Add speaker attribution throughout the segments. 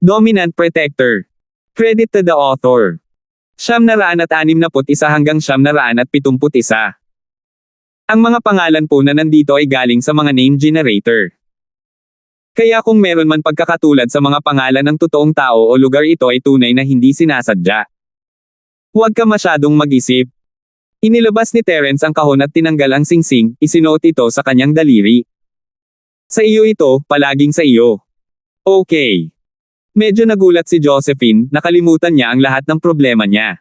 Speaker 1: Dominant Protector. Credit to the author. 961 hanggang 971. Ang mga pangalan po na nandito ay galing sa mga name generator. Kaya kung meron man pagkakatulad sa mga pangalan ng totoong tao o lugar, ito ay tunay na hindi sinasadya. Huwag ka masyadong mag-isip. Inilabas ni Terence ang kahon at tinanggal ang singsing, isinuot ito sa kanyang daliri. Sa iyo ito, palaging sa iyo. Okay. Medyo nagulat si Josephine, nakalimutan niya ang lahat ng problema niya.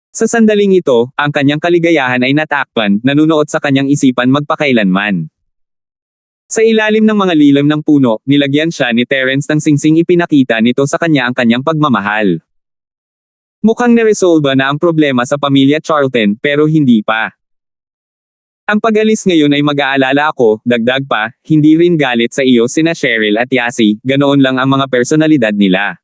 Speaker 1: Sa sandaling ito, ang kanyang kaligayahan ay natakpan, nanunuot sa kanyang isipan magpakailanman. Sa ilalim ng mga lilim ng puno, nilagyan siya ni Terence ng singsing, ipinakita nito sa kanya ang kanyang pagmamahal. Mukhang naresolba na ang problema sa pamilya Charlton, pero hindi pa. Ang pag-alis ngayon ay mag-aalala ako, dagdag pa, hindi rin galit sa iyo sina Cheryl at Yasi, ganoon lang ang mga personalidad nila.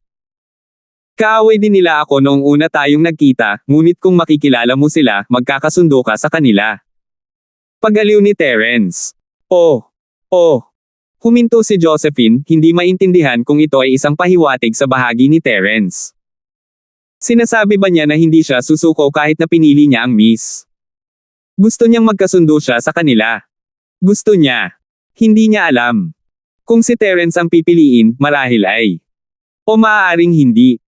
Speaker 1: Kaaway din nila ako noong una tayong nagkita, ngunit kung makikilala mo sila, magkakasundo ka sa kanila. Pag-aliw ni Terence. Oh. Huminto si Josephine, hindi maintindihan kung ito ay isang pahiwatig sa bahagi ni Terence. Sinasabi ba niya na hindi siya susuko kahit na pinili niya ang miss? Gusto niyang magkasundo siya sa kanila. Gusto niya. Hindi niya alam. Kung si Terence ang pipiliin, marahil ay. O maaaring hindi.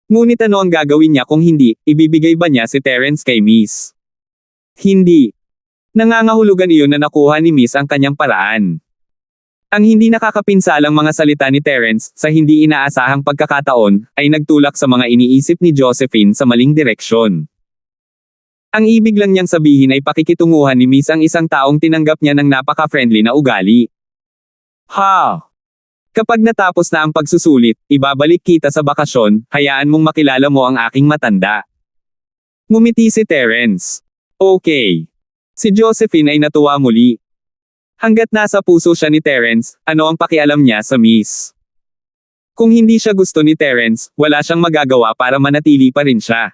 Speaker 1: Ngunit ano ang gagawin niya kung hindi, ibibigay ba niya si Terence kay Miss? Hindi. Nangangahulugan iyon na nakuha ni Miss ang kanyang paraan. Ang hindi nakakapinsalang mga salita ni Terence, sa hindi inaasahang pagkakataon, ay nagtulak sa mga iniisip ni Josephine sa maling direksyon. Ang ibig lang niyang sabihin ay pakikitunguhan ni Miss ang isang taong tinanggap niya ng napaka-friendly na ugali. Kapag natapos na ang pagsusulit, ibabalik kita sa bakasyon, hayaan mong makilala mo ang aking matanda. Ngumiti si Terence. Okay. Si Josephine ay natuwa muli. Hanggat nasa puso siya ni Terence, ano ang pakialam niya sa Miss? Kung hindi siya gusto ni Terence, wala siyang magagawa para manatili pa rin siya.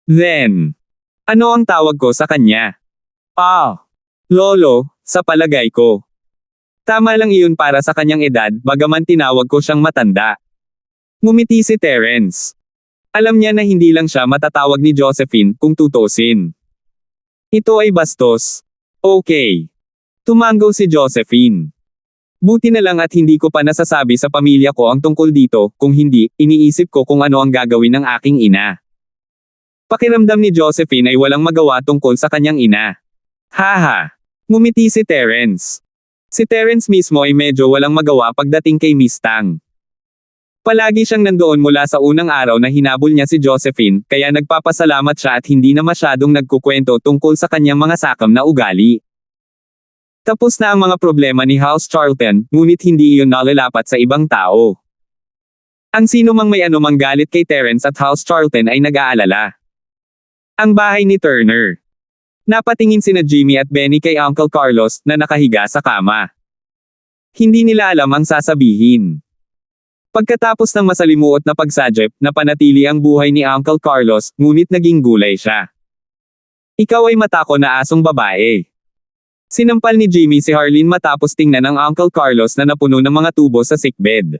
Speaker 1: Then, ano ang tawag ko sa kanya? Lolo, sa palagay ko. Tama lang iyon para sa kanyang edad, bagaman tinawag ko siyang matanda. Ngumiti si Terence. Alam niya na hindi lang siya matatawag ni Josephine, kung tutusin. Ito ay bastos. Okay. Tumango si Josephine. Buti na lang at hindi ko pa nasasabi sa pamilya ko ang tungkol dito, kung hindi, iniisip ko kung ano ang gagawin ng aking ina. Pakiramdam ni Josephine ay walang magawa tungkol sa kanyang ina. Ngumiti si Terence. Si Terence mismo ay medyo walang magawa pagdating kay Miss Tang. Palagi siyang nandoon mula sa unang araw na hinabol niya si Josephine, kaya nagpapasalamat siya at hindi na masyadong nagkukwento tungkol sa kanyang mga sakam na ugali. Tapos na ang mga problema ni House Charlton, ngunit hindi iyon nalalapat sa ibang tao. Ang sino mang may anumang galit kay Terence at House Charlton ay nag-aalala. Ang bahay ni Turner. Napatingin sina Jimmy at Benny kay Uncle Carlos na nakahiga sa kama. Hindi nila alam ang sasabihin. Pagkatapos ng masalimuot na pagsadjep, napanatili ang buhay ni Uncle Carlos, ngunit naging gulay siya. Ikaw ay matako na asong babae. Sinampal ni Jimmy si Harleen matapos tingnan ng Uncle Carlos na napuno ng mga tubo sa sickbed.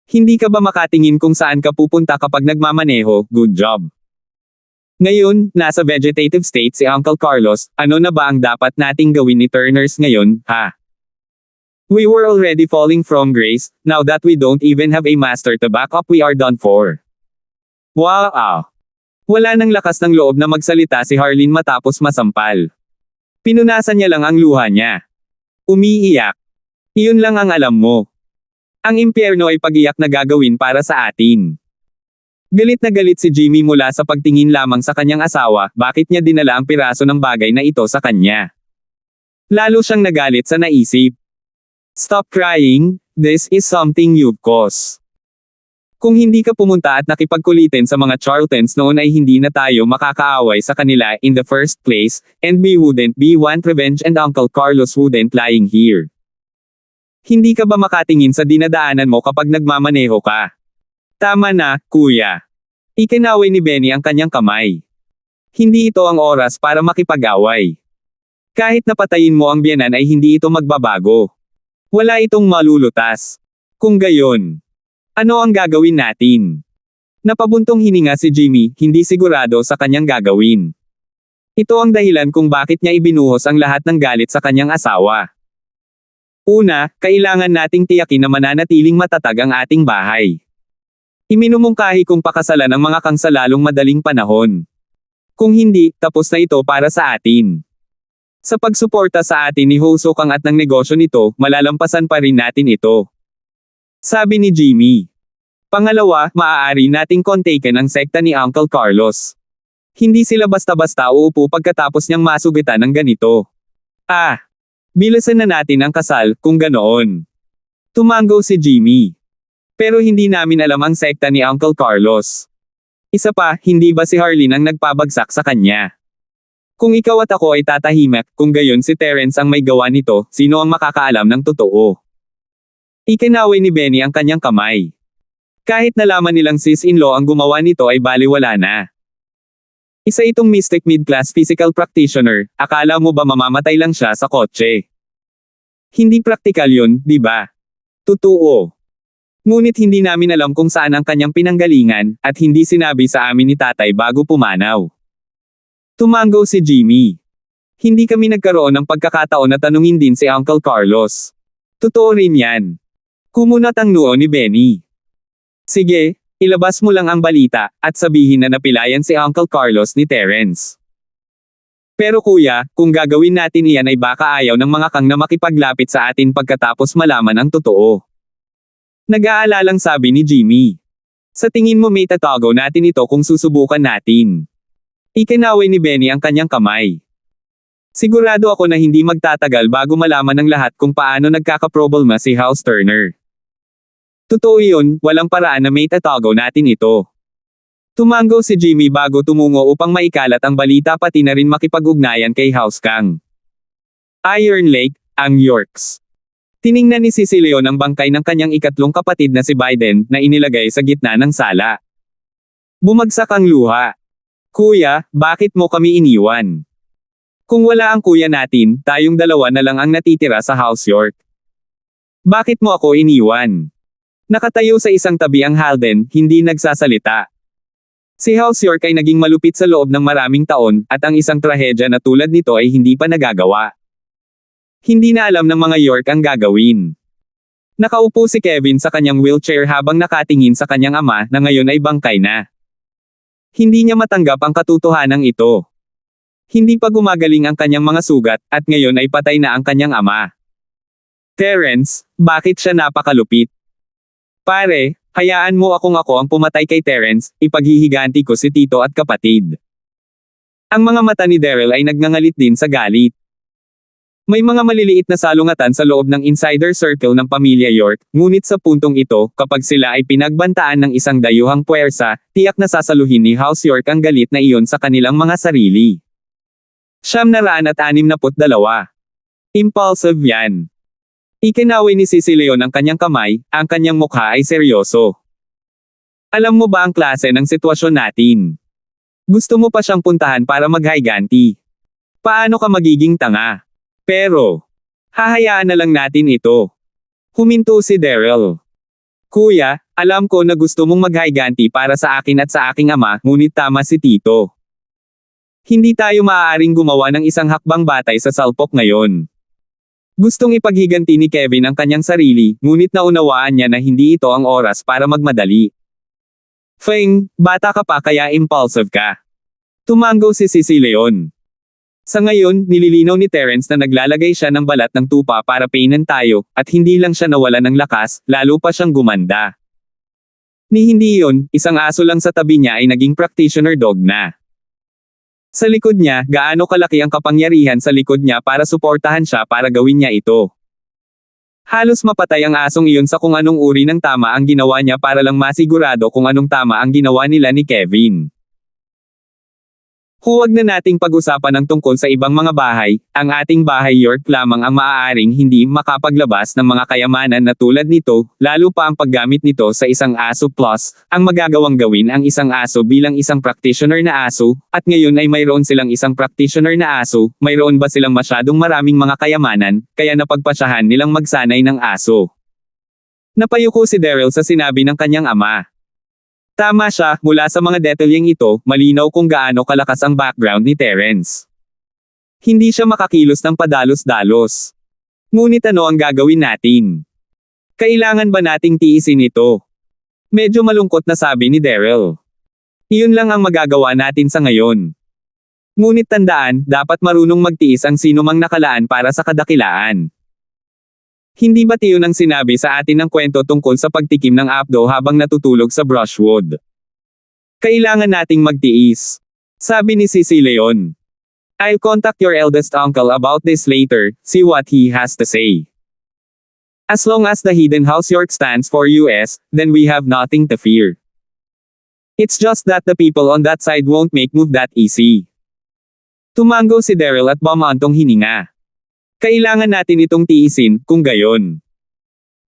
Speaker 1: Hindi ka ba makatingin kung saan ka pupunta kapag nagmamaneho? Good job. Ngayon, nasa vegetative state si Uncle Carlos, ano na ba ang dapat nating gawin ni Turners ngayon, ha? We were already falling from grace, now that we don't even have a master to back up, we are done for. Wow! Wala nang lakas ng loob na magsalita si Harleen matapos masampal. Pinunasan niya lang ang luha niya. Umiiyak. Iyon lang ang alam mo. Ang impyerno ay pag-iyak na gagawin para sa atin. Galit na galit si Jimmy mula sa pagtingin lamang sa kanyang asawa, bakit niya dinala ang piraso ng bagay na ito sa kanya. Lalo siyang nagalit sa naisip. Stop crying, this is something you've caused. Kung hindi ka pumunta at nakipagkulitin sa mga Charltons noon ay hindi na tayo makakaaway sa kanila in the first place, and we wouldn't be want revenge and Uncle Carlos wouldn't lying here. Hindi ka ba makatingin sa dinadaanan mo kapag nagmamaneho ka? Tama na, kuya. Ikinaway ni Benny ang kanyang kamay. Hindi ito ang oras para makipag-away. Kahit napatayin mo ang biyenan ay hindi ito magbabago. Wala itong malulutas. Kung gayon, Ano ang gagawin natin? Napabuntong hininga si Jimmy, hindi sigurado sa kanyang gagawin. Ito ang dahilan kung bakit niya ibinuhos ang lahat ng galit sa kanyang asawa. Una, kailangan nating tiyakin na mananatiling matatag ang ating bahay. Iminumungkahi kung pakasalan ang mga kang sa lalong madaling panahon. Kung hindi, tapos na ito para sa atin. Sa pagsuporta sa atin ni Hoso Kang at ng negosyo nito, malalampasan pa rin natin ito. Sabi ni Jimmy. Pangalawa, maaari nating kontaken ang sekta ni Uncle Carlos. Hindi sila basta-basta uupo pagkatapos niyang masugitan ng ganito. Bilisan na natin ang kasal, kung ganoon. Tumango si Jimmy. Pero hindi namin alam ang sekta ni Uncle Carlos. Isa pa, hindi ba si Harleen ang nagpabagsak sa kanya? Kung ikaw at ako ay tatahimik, kung gayon si Terence ang may gawa nito, sino ang makakaalam ng totoo? Ikinaway ni Benny ang kanyang kamay. Kahit nalaman nilang sis-in-law ang gumawa nito ay baliwala na. Isa itong mystic mid-class physical practitioner, akala mo ba mamamatay lang siya sa kotse? Hindi praktikal yun, di ba? Totoo. Ngunit hindi namin alam kung saan ang kanyang pinanggalingan, at hindi sinabi sa amin ni tatay bago pumanaw. Tumango si Jimmy. Hindi kami nagkaroon ng pagkakataon na tanungin din si Uncle Carlos. Totoo rin yan. Kumunat ang noo ni Benny. Sige, ilabas mo lang ang balita, at sabihin na napilayan si Uncle Carlos ni Terence. Pero kuya, kung gagawin natin iyan ay baka ayaw ng mga kang na makipaglapit sa atin pagkatapos malaman ang totoo. Nag-aalalang sabi ni Jimmy. Sa tingin mo may tatago natin ito kung susubukan natin. Ikinaway ni Benny ang kanyang kamay. Sigurado ako na hindi magtatagal bago malaman ng lahat kung paano nagkakaproblema si House Turner. Totoo yun, walang paraan na may tatago natin ito. Tumango si Jimmy bago tumungo upang maikalat ang balita pati na rin makipag-ugnayan kay House Kang. Iron Lake, ang Yorks. Tiningnan ni Sisi Leon ang bangkay ng kanyang ikatlong kapatid na si Biden na inilagay sa gitna ng sala. Bumagsak ang luha. Kuya, bakit mo kami iniwan? Kung wala ang kuya natin, tayong dalawa na lang ang natitira sa House York. Bakit mo ako iniwan? Nakatayo sa isang tabi ang Halden, hindi nagsasalita. Si House York ay naging malupit sa loob ng maraming taon, at ang isang trahedya na tulad nito ay hindi pa nagagawa. Hindi na alam ng mga York ang gagawin. Nakaupo si Kevin sa kanyang wheelchair habang nakatingin sa kanyang ama na ngayon ay bangkay na. Hindi niya matanggap ang katotohanan ito. Hindi pa gumagaling ang kanyang mga sugat, at ngayon ay patay na ang kanyang ama. Terence, bakit siya napakalupit? Pare, hayaan mo ako ang pumatay kay Terence, ipaghihiganti ko si tito at kapatid. Ang mga mata ni Daryl ay nagngangalit din sa galit. May mga maliliit na salungatan sa loob ng insider circle ng pamilya York, ngunit sa puntong ito, kapag sila ay pinagbantaan ng isang dayuhang puwersa, tiyak na sasaluhin ni House York ang galit na iyon sa kanilang mga sarili. 962. Impulsive yan. Ikinaway ni Sisi Leon ang kanyang kamay, ang kanyang mukha ay seryoso. Alam mo ba ang klase ng sitwasyon natin? Gusto mo pa siyang puntahan para maghiganti. Paano ka magiging tanga? Pero, hahayaan na lang natin ito. Huminto si Daryl. Kuya, alam ko na gusto mong maghiganti para sa akin at sa aking ama, ngunit tama si Tito. Hindi tayo maaaring gumawa ng isang hakbang batay sa salpok ngayon. Gustong ipaghiganti ni Kevin ang kanyang sarili, ngunit naunawaan niya na hindi ito ang oras para magmadali. Feng, bata ka pa kaya impulsive ka. Tumango si Sisi Leon. Sa ngayon, nililinaw ni Terence na naglalagay siya ng balat ng tupa para painan tayo, at hindi lang siya nawala ng lakas, lalo pa siyang gumanda. Ni hindi yun, isang aso lang sa tabi niya ay naging practitioner dog na. Sa likod niya, gaano kalaki ang kapangyarihan sa likod niya para suportahan siya para gawin niya ito. Halos mapatay ang asong iyon sa kung anong uri ng tama ang ginawa niya para lang masigurado kung anong tama ang ginawa nila ni Kevin. Huwag na nating pag-usapan ang tungkol sa ibang mga bahay, ang ating bahay York lamang ang maaaring hindi makapaglabas ng mga kayamanan na tulad nito, lalo pa ang paggamit nito sa isang aso plus, ang magagawang gawin ang isang aso bilang isang practitioner na aso, at ngayon ay mayroon silang isang practitioner na aso, mayroon ba silang masyadong maraming mga kayamanan, kaya napagpasyahan nilang magsanay ng aso. Napayuko si Daryl sa sinabi ng kanyang ama. Tama siya, mula sa mga detalyeng ito, malinaw kung gaano kalakas ang background ni Terence. Hindi siya makakilos ng padalos-dalos. Ngunit ano ang gagawin natin? Kailangan ba nating tiisin ito? Medyo malungkot na sabi ni Daryl. Iyon lang ang magagawa natin sa ngayon. Ngunit tandaan, dapat marunong magtiis ang sinumang nakalaan para sa kadakilaan. Hindi ba tiyon ang sinabi sa atin ng kwento tungkol sa pagtikim ng apdo habang natutulog sa brushwood? Kailangan nating magtiis. Sabi ni Sisi Leon. I'll contact your eldest uncle about this later, see what he has to say. As long as the Hidden House York stands for US, then we have nothing to fear. It's just that the people on that side won't make move that easy. Tumango si Daryl at bumantong hininga. Kailangan natin itong tiisin, kung gayon.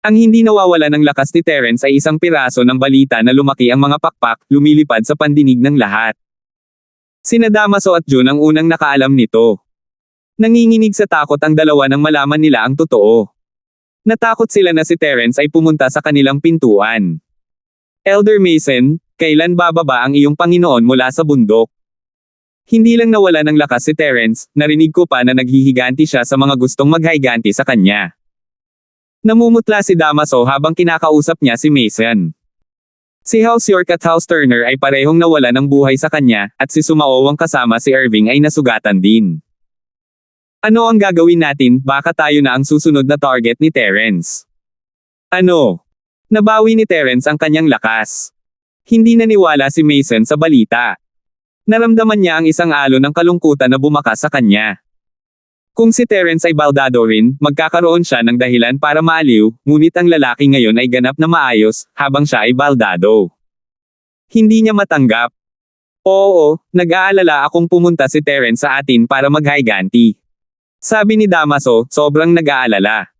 Speaker 1: Ang hindi nawawala ng lakas ni Terence ay isang piraso ng balita na lumaki ang mga pakpak, lumilipad sa pandinig ng lahat. Sina Damaso at June ang unang nakaalam nito. Nanginginig sa takot ang dalawa nang malaman nila ang totoo. Natakot sila na si Terence ay pumunta sa kanilang pintuan. Elder Mason, kailan bababa ang iyong Panginoon mula sa bundok? Hindi lang nawala ng lakas si Terence, narinig ko pa na naghihiganti siya sa mga gustong maghiganti sa kanya. Namumutla si Damaso habang kinakausap niya si Mason. Si House York at House Turner ay parehong nawala ng buhay sa kanya, at si Sumaowang kasama si Irving ay nasugatan din. Ano ang gagawin natin, baka tayo na ang susunod na target ni Terence? Ano? Nabawi ni Terence ang kanyang lakas. Hindi naniwala si Mason sa balita. Naramdaman niya ang isang alon ng kalungkutan na bumakas sa kanya. Kung si Terence ay baldado rin, magkakaroon siya ng dahilan para maaliw, ngunit ang lalaki ngayon ay ganap na maayos, habang siya ay baldado. Hindi niya matanggap. Oo, nag-aalala akong pumunta si Terence sa atin para maghiganti. Sabi ni Damaso, sobrang nag-aalala.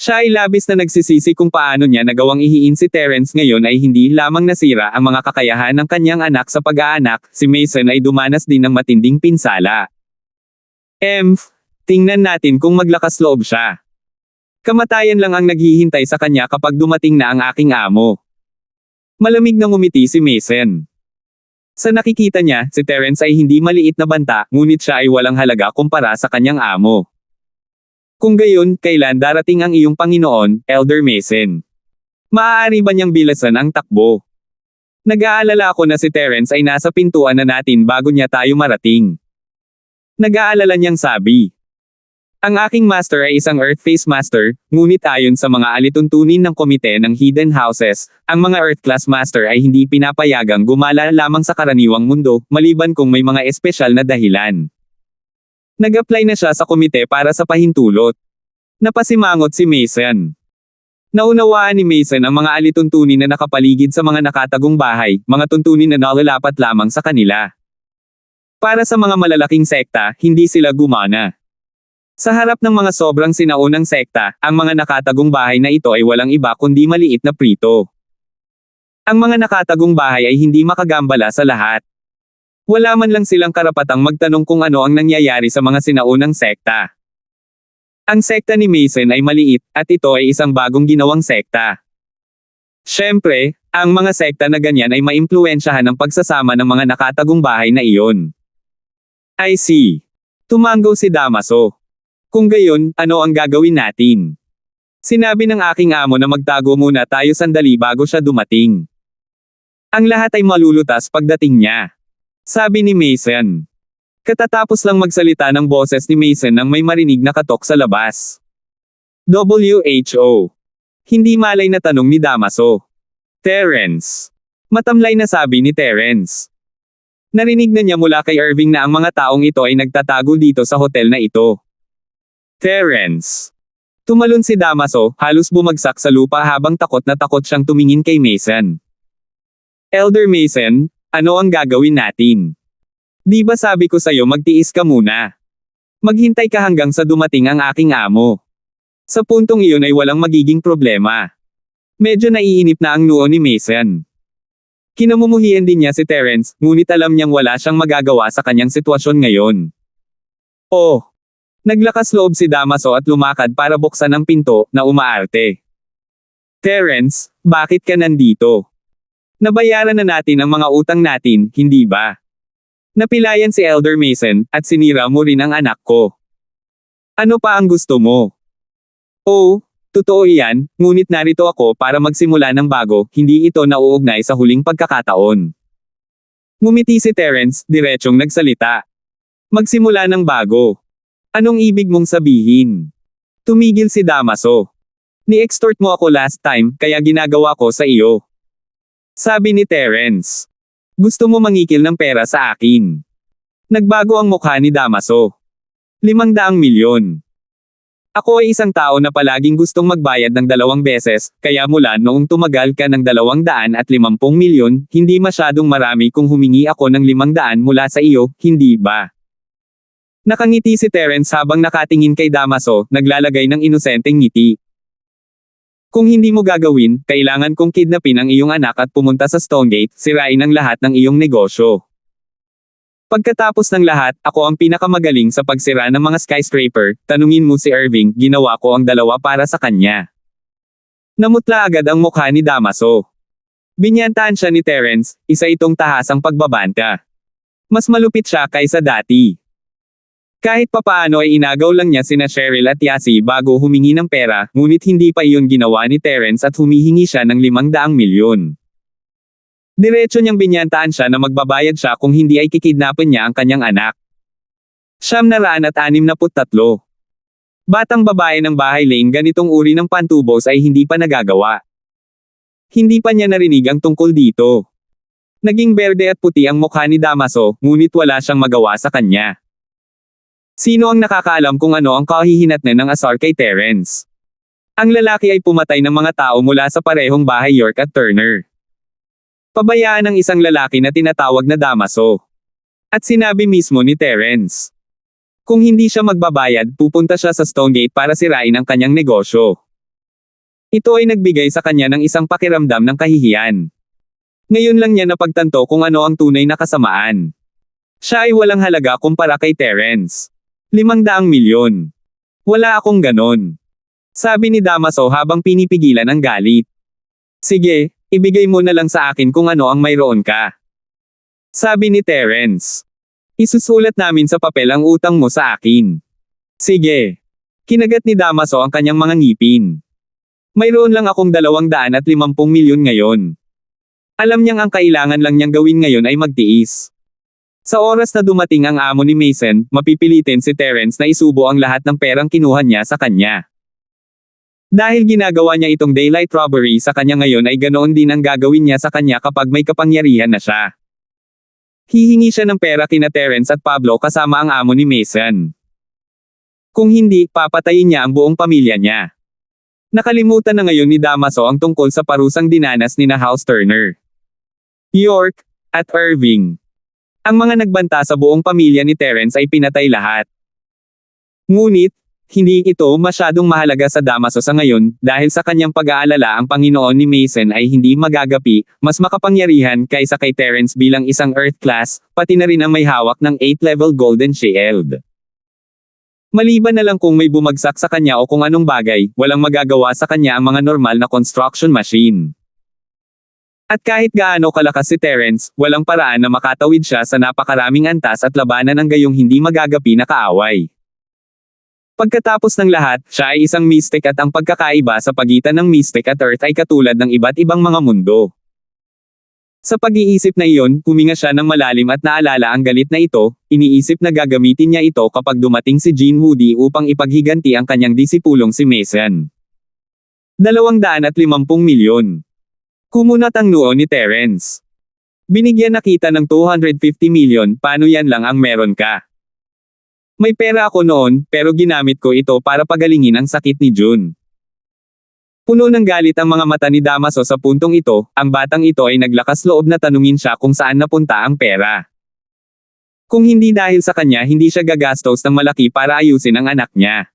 Speaker 1: Siya ay labis na nagsisisi kung paano niya nagawang ihiin si Terence ngayon ay hindi lamang nasira ang mga kakayahan ng kanyang anak sa pag-aanak, si Mason ay dumanas din ng matinding pinsala. Tingnan natin kung maglakas loob siya. Kamatayan lang ang naghihintay sa kanya kapag dumating na ang aking amo. Malamig na ngumiti si Mason. Sa nakikita niya, si Terence ay hindi maliit na banta, ngunit siya ay walang halaga kumpara sa kanyang amo. Kung gayon, kailan darating ang iyong Panginoon, Elder Mason? Maaari ba niyang bilasan ang takbo? Nag-aalala ako na si Terence ay nasa pintuan na natin bago niya tayo marating. Nag-aalala niyang sabi. Ang aking master ay isang Earth Phase Master, ngunit ayon sa mga alituntunin ng komite ng Hidden Houses, ang mga Earth Class Master ay hindi pinapayagang gumala lamang sa karaniwang mundo, maliban kung may mga espesyal na dahilan. Nag-apply na siya sa komite para sa pahintulot. Napasimangot si Mason. Naunawaan ni Mason ang mga alituntunin na nakapaligid sa mga nakatagong bahay, mga tuntunin na nalalapat lamang sa kanila. Para sa mga malalaking sekta, hindi sila gumana. Sa harap ng mga sobrang sinaunang sekta, ang mga nakatagong bahay na ito ay walang iba kundi maliit na prito. Ang mga nakatagong bahay ay hindi makagambala sa lahat. Wala man lang silang karapatang magtanong kung ano ang nangyayari sa mga sinaunang sekta. Ang sekta ni Mason ay maliit, at ito ay isang bagong ginawang sekta. Siyempre, ang mga sekta na ganyan ay maimpluwensyahan ng pagsasama ng mga nakatagong bahay na iyon. I see. Tumango si Damaso. Kung gayon, ano ang gagawin natin? Sinabi ng aking amo na magtago muna tayo sandali bago siya dumating. Ang lahat ay malulutas pagdating niya. Sabi ni Mason. Katatapos lang magsalita ng boses ni Mason nang may marinig na katok sa labas. WHO. Hindi malay na tanong ni Damaso. Terence. Matamlay na sabi ni Terence. Narinig na niya mula kay Irving na ang mga taong ito ay nagtatago dito sa hotel na ito. Terence. Tumalon si Damaso, halos bumagsak sa lupa habang takot na takot siyang tumingin kay Mason. Elder Mason, ano ang gagawin natin? Di ba sabi ko sa'yo magtiis ka muna? Maghintay ka hanggang sa dumating ang aking amo. Sa puntong iyon ay walang magiging problema. Medyo naiinip na ang noo ni Mason. Kinamumuhian din niya si Terence, ngunit alam niyang wala siyang magagawa sa kanyang sitwasyon ngayon. Oh! Naglakas loob si Damaso at lumakad para buksan ang pinto, na umaarte. Terence, bakit ka nandito? Nabayaran na natin ang mga utang natin, hindi ba? Napilayan si Elder Mason, at sinira mo rin ang anak ko. Ano pa ang gusto mo? Oh, totoo iyan, ngunit narito ako para magsimula ng bago, hindi ito nauugnay sa huling pagkakataon. Ngumiti si Terence, diretsong nagsalita. Magsimula ng bago. Anong ibig mong sabihin? Tumigil si Damaso. Ni-extort mo ako last time, kaya ginagawa ko sa iyo. Sabi ni Terence. Gusto mo mangikil ng pera sa akin. Nagbago ang mukha ni Damaso. 500 milyon. Ako ay isang tao na palaging gustong magbayad ng 2 beses, kaya mula noong tumagal ka ng 250 milyon, hindi masyadong marami kung humingi ako ng 500 mula sa iyo, hindi ba? Nakangiti si Terence habang nakatingin kay Damaso, naglalagay ng inosenteng ngiti. Kung hindi mo gagawin, kailangan kong kidnapin ang iyong anak at pumunta sa Stonegate, sirain ang lahat ng iyong negosyo. Pagkatapos ng lahat, ako ang pinakamagaling sa pagsira ng mga skyscraper, tanungin mo si Irving, ginawa ko ang 2 para sa kanya. Namutla agad ang mukha ni Damaso. Binyantaan siya ni Terence, isa itong tahasang pagbabanta. Mas malupit siya kaysa dati. Kahit papaano ay inagaw lang niya sina Cheryl at Yasi bago humingi ng pera, ngunit hindi pa iyon ginawa ni Terence at humihingi siya ng 500 milyon. Diretso niyang binyantaan siya na magbabayad siya kung hindi ay kikidnapin niya ang kanyang anak. 763. Batang babae ng Bahay Lane, ganitong uri ng pantubos ay hindi pa nagagawa. Hindi pa niya narinig ang tungkol dito. Naging berde at puti ang mukha ni Damaso, ngunit wala siyang magawa sa kanya. Sino ang nakakaalam kung ano ang kahihinatnan ng asar kay Terence? Ang lalaki ay pumatay ng mga tao mula sa parehong bahay York at Turner. Pabayaan ng isang lalaki na tinatawag na Damaso. At sinabi mismo ni Terence. Kung hindi siya magbabayad, pupunta siya sa Stonegate para sirain ang kanyang negosyo. Ito ay nagbigay sa kanya ng isang pakiramdam ng kahihiyan. Ngayon lang niya napagtanto kung ano ang tunay na kasamaan. Siya ay walang halaga kumpara kay Terence. 500 milyon. Wala akong ganon. Sabi ni Damaso habang pinipigilan ang galit. Sige, ibigay mo na lang sa akin kung ano ang mayroon ka. Sabi ni Terence. Isusulat namin sa papel ang utang mo sa akin. Sige. Kinagat ni Damaso ang kanyang mga ngipin. Mayroon lang akong 250 milyon ngayon. Alam niyang ang kailangan lang niyang gawin ngayon ay magtiis. Sa oras na dumating ang amo ni Mason, mapipilitin si Terence na isubo ang lahat ng perang kinuha niya sa kanya. Dahil ginagawa niya itong daylight robbery sa kanya ngayon ay ganoon din ang gagawin niya sa kanya kapag may kapangyarihan na siya. Hihingi siya ng pera kina Terence at Pablo kasama ang amo ni Mason. Kung hindi, papatayin niya ang buong pamilya niya. Nakalimutan na ngayon ni Damaso ang tungkol sa parusang dinanas ni na House Turner, York, at Irving. Ang mga nagbanta sa buong pamilya ni Terence ay pinatay lahat. Ngunit, hindi ito masyadong mahalaga sa Damaso sa ngayon, dahil sa kanyang pag-aalala ang Panginoon ni Mason ay hindi magagapi, mas makapangyarihan kaysa kay Terence bilang isang Earth class, pati na rin ang may hawak ng 8-level Golden Shield. Maliban na lang kung may bumagsak sa kanya o kung anong bagay, walang magagawa sa kanya ang mga normal na construction machine. At kahit gaano kalakas si Terence, walang paraan na makatawid siya sa napakaraming antas at labanan ng gayong hindi magagapi na kaaway. Pagkatapos ng lahat, siya ay isang mystic at ang pagkakaiba sa pagitan ng mystic at Earth ay katulad ng iba't ibang mga mundo. Sa pag-iisip na iyon, huminga siya ng malalim at naalala ang galit na ito, iniisip na gagamitin niya ito kapag dumating si Jean Woody upang ipaghiganti ang kanyang disipulong si Mason. 250 milyon. Kumunat ang noo ni Terence. Binigyan na kita ng 250 milyon, paano yan lang ang meron ka? May pera ako noon, pero ginamit ko ito para pagalingin ang sakit ni June. Puno ng galit ang mga mata ni Damaso sa puntong ito, ang batang ito ay naglakas loob na tanungin siya kung saan napunta ang pera. Kung hindi dahil sa kanya hindi siya gagastos ng malaki para ayusin ang anak niya.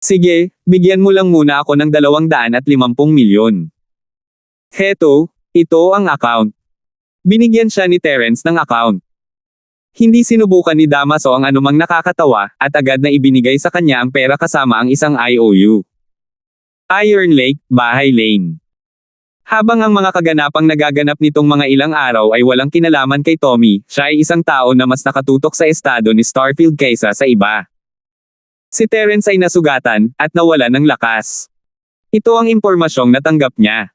Speaker 1: Sige, bigyan mo lang muna ako ng 250 milyon. Heto, ito ang account. Binigyan siya ni Terence ng account. Hindi sinubukan ni Damaso ang anumang nakakatawa, at agad na ibinigay sa kanya ang pera kasama ang isang IOU. Iron Lake, Bahay Lane. Habang ang mga kaganapang nagaganap nitong mga ilang araw ay walang kinalaman kay Tommy, siya ay isang tao na mas nakatutok sa estado ni Starfield kaysa sa iba. Si Terrence ay nasugatan, at nawala ng lakas. Ito ang impormasyong natanggap niya.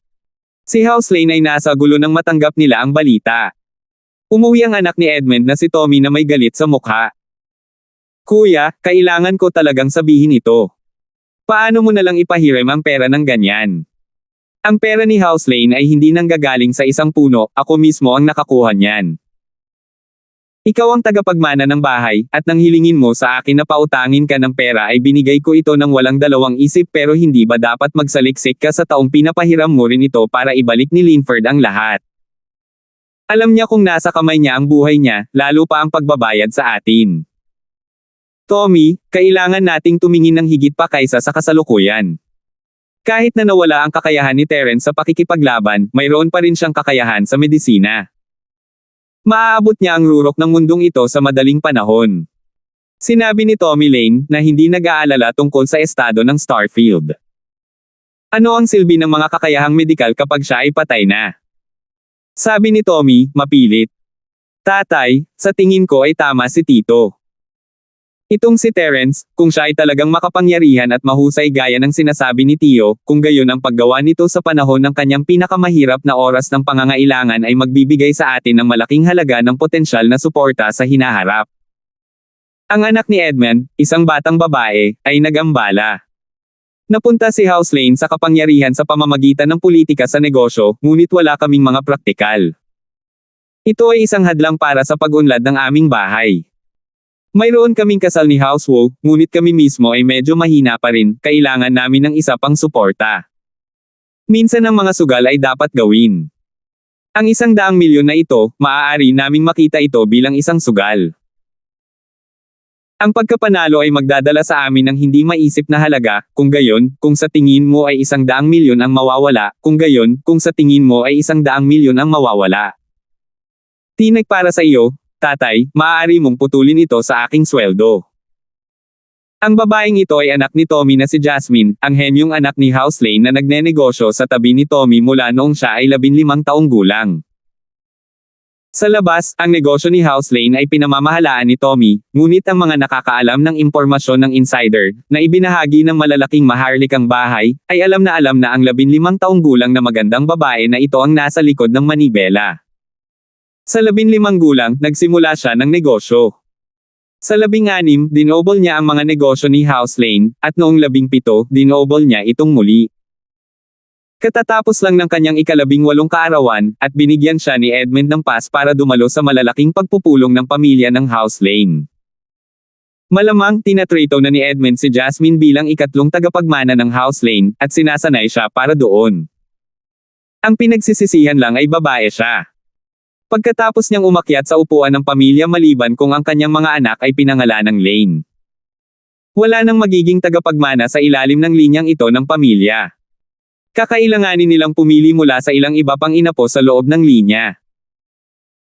Speaker 1: Si House Lane ay nasa gulo nang matanggap nila ang balita. Umuwi ang anak ni Edmund na si Tommy na may galit sa mukha. Kuya, kailangan ko talagang sabihin ito. Paano mo nalang ipahiram ang pera ng ganyan? Ang pera ni House Lane ay hindi nanggagaling sa isang puno, ako mismo ang nakakuha niyan. Ikaw ang tagapagmana ng bahay, at nang hilingin mo sa akin na pautangin ka ng pera ay binigay ko ito ng walang dalawang isip, pero hindi ba dapat magsaliksik ka sa taong pinapahiram mo rin ito para ibalik ni Linford ang lahat? Alam niya kung nasa kamay niya ang buhay niya, lalo pa ang pagbabayad sa atin. Tommy, kailangan nating tumingin ng higit pa kaysa sa kasalukuyan. Kahit na nawala ang kakayahan ni Terrence sa pakikipaglaban, mayroon pa rin siyang kakayahan sa medisina. Maaabot niya ang rurok ng mundong ito sa madaling panahon. Sinabi ni Tommy Lane na hindi nag-aalala tungkol sa estado ng Starfield. Ano ang silbi ng mga kakayahang medikal kapag siya ay patay na? Sabi ni Tommy, mapilit. Tatay, sa tingin ko ay tama si Tito. Itong si Terrence, kung siya ay talagang makapangyarihan at mahusay gaya ng sinasabi ni Tio, kung gayon ang paggawa nito sa panahon ng kanyang pinakamahirap na oras ng pangangailangan ay magbibigay sa atin ng malaking halaga ng potensyal na suporta sa hinaharap. Ang anak ni Edmund, isang batang babae, ay nagambala. Napunta si House Lane sa kapangyarihan sa pamamagitan ng politika sa negosyo, ngunit wala kaming mga praktikal. Ito ay isang hadlang para sa pag-unlad ng aming bahay. Mayroon kaming kasal ni House Wu, ngunit kami mismo ay medyo mahina pa rin, kailangan namin ng isa pang suporta. Minsan ang mga sugal ay dapat gawin. Ang 100 milyon na ito, maaari naming makita ito bilang isang sugal. Ang pagkapanalo ay magdadala sa amin ng hindi maisip na halaga, kung gayon, kung sa tingin mo ay 100 milyon ang mawawala, kung gayon, kung sa tingin mo ay 100 milyon ang mawawala. Tinag para sa iyo, tatay, maaari mong putulin ito sa aking sweldo. Ang babaeng ito ay anak ni Tommy na si Jasmine, ang henyong anak ni House Lane na nagnenegosyo sa tabi ni Tommy mula noong siya ay 15 taong gulang. Sa labas, ang negosyo ni House Lane ay pinamamahalaan ni Tommy, ngunit ang mga nakakaalam ng impormasyon ng insider, na ibinahagi ng malalaking maharlikang bahay, ay alam na ang 15 taong gulang na magandang babae na ito ang nasa likod ng manibela. Sa 15 gulang, nagsimula siya ng negosyo. Sa 16, dinobol niya ang mga negosyo ni House Lane, at noong 17, dinobol niya itong muli. Katatapos lang ng kanyang 18 kaarawan, at binigyan siya ni Edmund ng pass para dumalo sa malalaking pagpupulong ng pamilya ng House Lane. Malamang tinatrito na ni Edmund si Jasmine bilang ikatlong tagapagmana ng House Lane, at sinasanay siya para doon. Ang pinagsisisihan lang ay babae siya. Pagkatapos niyang umakyat sa upuan ng pamilya maliban kung ang kanyang mga anak ay pinangalanang Lane. Wala nang magiging tagapagmana sa ilalim ng linyang ito ng pamilya. Kakailanganin nilang pumili mula sa ilang iba pang inapo sa loob ng linya.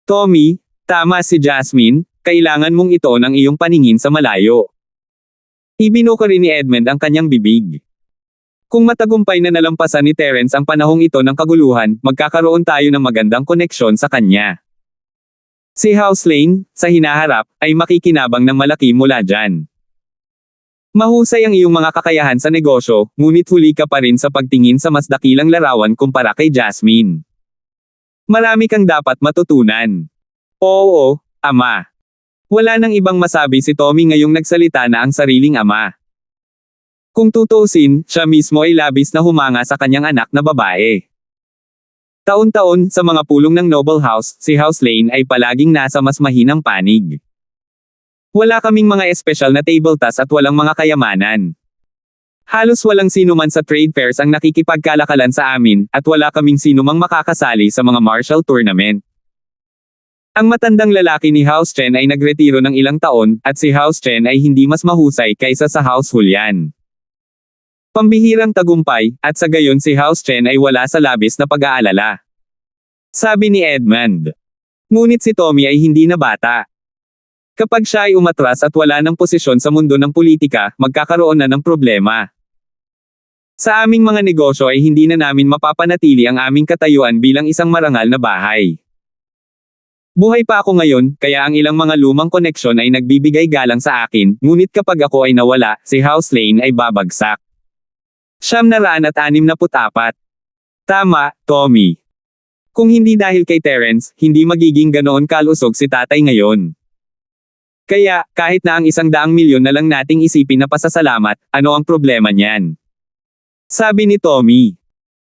Speaker 1: Tommy, tama si Jasmine, kailangan mong ito ng iyong paningin sa malayo. Ibinuka rin ni Edmund ang kanyang bibig. Kung matagumpay na nalampasan ni Terrence ang panahong ito ng kaguluhan, magkakaroon tayo ng magandang koneksyon sa kanya. Si House Lane, sa hinaharap, ay makikinabang ng malaki mula dyan. Mahusay ang iyong mga kakayahan sa negosyo, ngunit huli ka pa rin sa pagtingin sa mas dakilang larawan kumpara kay Jasmine. Marami kang dapat matutunan. Oo, ama. Wala nang ibang masabi si Tommy ngayong nagsalita na ang sariling ama. Kung tutuusin, siya mismo ay labis na humanga sa kanyang anak na babae. Taon-taon, sa mga pulong ng Noble House, si House Lane ay palaging nasa mas mahinang panig. Wala kaming mga espesyal na table tas at walang mga kayamanan. Halos walang sinuman sa trade fairs ang nakikipagkalakalan sa amin, at wala kaming sinumang makakasali sa mga martial tournament. Ang matandang lalaki ni House Chen ay nagretiro ng ilang taon, at si House Chen ay hindi mas mahusay kaysa sa House Julian. Pambihirang tagumpay, at sa gayon si House Chen ay wala sa labis na pag-aalala. Sabi ni Edmund. Ngunit si Tommy ay hindi na bata. Kapag siya ay umatras at wala ng posisyon sa mundo ng politika, magkakaroon na ng problema. Sa aming mga negosyo ay hindi na namin mapapanatili ang aming katayuan bilang isang marangal na bahay. Buhay pa ako ngayon, kaya ang ilang mga lumang koneksyon ay nagbibigay galang sa akin, ngunit kapag ako ay nawala, si House Lane ay babagsak. 964. Tama, Tommy. Kung hindi dahil kay Terence, hindi magiging ganoon kalusog si tatay ngayon. Kaya, kahit na ang 100 milyon na lang nating isipin na pasasalamat, ano ang problema niyan? Sabi ni Tommy.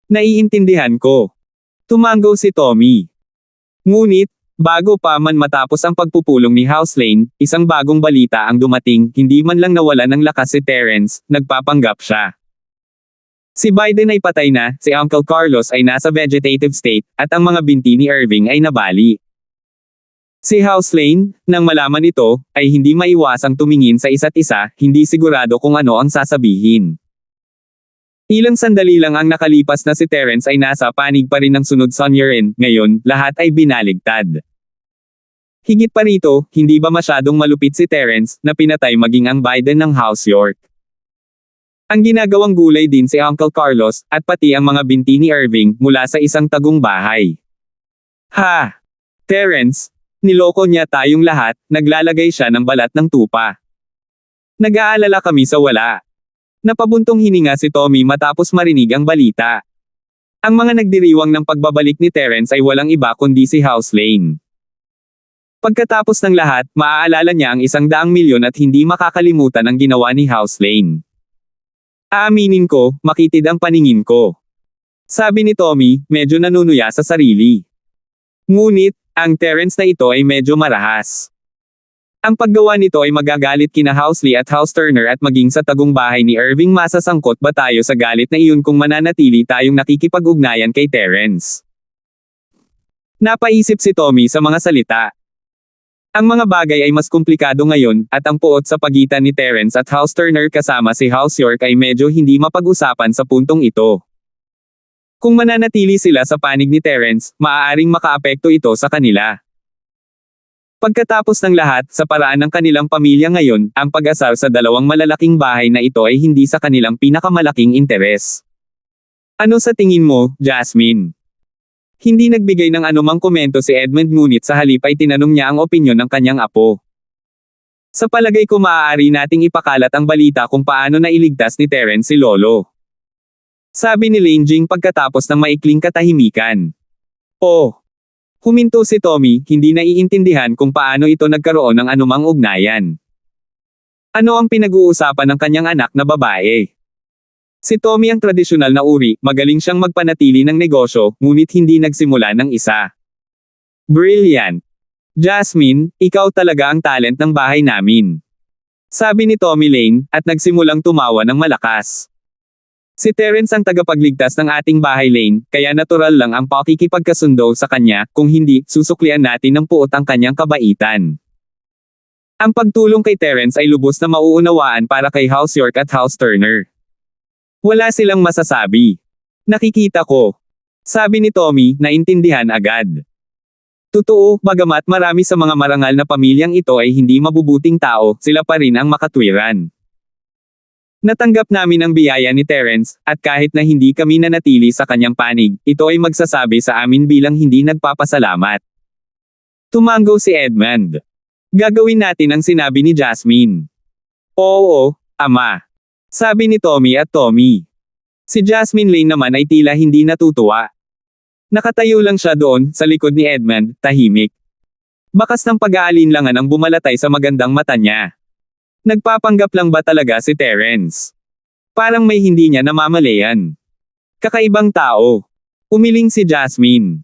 Speaker 1: Naiintindihan ko. Tumango si Tommy. Ngunit, bago pa man matapos ang pagpupulong ni House Lane, isang bagong balita ang dumating, hindi man lang nawala ng lakas si Terence, nagpapanggap siya. Si Biden ay patay na, si Uncle Carlos ay nasa vegetative state, at ang mga binti ni Irving ay nabali. Si House Lane, nang malaman ito, ay hindi maiwasang tumingin sa isa't isa, hindi sigurado kung ano ang sasabihin. Ilang sandali lang ang nakalipas na si Terence ay nasa panig pa rin ng sunod Sonyarin, ngayon, lahat ay binaligtad. Higit pa rito, hindi ba masyadong malupit si Terence, na pinatay maging ang Biden ng House York? Ang ginagawang gulay din si Uncle Carlos, at pati ang mga binti ni Irving, mula sa isang tagong bahay. Ha! Terence, niloko niya tayong lahat, naglalagay siya ng balat ng tupa. Nag-aalala kami sa wala. Napabuntong hininga si Tommy matapos marinig ang balita. Ang mga nagdiriwang ng pagbabalik ni Terence ay walang iba kundi si House Lane. Pagkatapos ng lahat, maaalala niya ang 100 milyon at hindi makakalimutan ang ginawa ni House Lane. Aaminin ko, makitid ang paningin ko. Sabi ni Tommy, medyo nanunuya sa sarili. Ngunit, ang Terence na ito ay medyo marahas. Ang paggawa nito ay magagalit kina House Lee at House Turner at maging sa tagong bahay ni Irving. Masasangkot ba tayo sa galit na iyon kung mananatili tayong nakikipag-ugnayan kay Terence? Napaisip si Tommy sa mga salita. Ang mga bagay ay mas komplikado ngayon, at ang puot sa pagitan ni Terence at House Turner kasama si House York ay medyo hindi mapag-usapan sa puntong ito. Kung mananatili sila sa panig ni Terence, maaaring makaapekto ito sa kanila. Pagkatapos ng lahat, sa paraan ng kanilang pamilya ngayon, ang pag-asar sa dalawang malalaking bahay na ito ay hindi sa kanilang pinakamalaking interes. Ano sa tingin mo, Jasmine? Hindi nagbigay ng anumang komento si Edmund, ngunit sa halip ay tinanong niya ang opinyon ng kanyang apo. Sa palagay ko maaari nating ipakalat ang balita kung paano nailigtas ni Terence si Lolo. Sabi ni Lane Jing pagkatapos ng maikling katahimikan. Oh! Huminto si Tommy, hindi naiintindihan kung paano ito nagkaroon ng anumang ugnayan. Ano ang pinag-uusapan ng kanyang anak na babae? Si Tommy ang tradisyonal na uri, magaling siyang magpanatili ng negosyo, ngunit hindi nagsimula ng isa. Brilliant! Jasmine, ikaw talaga ang talent ng bahay namin. Sabi ni Tommy Lane, at nagsimulang tumawa ng malakas. Si Terence ang tagapagligtas ng ating bahay, Lane, kaya natural lang ang pakikipagkasundo sa kanya, kung hindi, susuklian natin ng puot ang kanyang kabaitan. Ang pagtulong kay Terence ay lubos na mauunawaan para kay House York at House Turner. Wala silang masasabi. Nakikita ko. Sabi ni Tommy, naintindihan agad. Totoo, bagamat marami sa mga marangal na pamilyang ito ay hindi mabubuting tao, sila pa rin ang makatwiran. Natanggap namin ang biyaya ni Terence, at kahit na hindi kami nanatili sa kanyang panig, ito ay magsasabi sa amin bilang hindi nagpapasalamat. Tumango si Edmund. Gagawin natin ang sinabi ni Jasmine. Oo, ama. Sabi ni Tommy at Tommy. Si Jasmine Lane naman ay tila hindi natutuwa. Nakatayo lang siya doon, sa likod ni Edmund, tahimik. Bakas ng pag-aalinlangan ang bumalatay sa magandang mata niya. Nagpapanggap lang ba talaga si Terence? Parang may hindi niya namamalayan. Kakaibang tao. Umiling si Jasmine.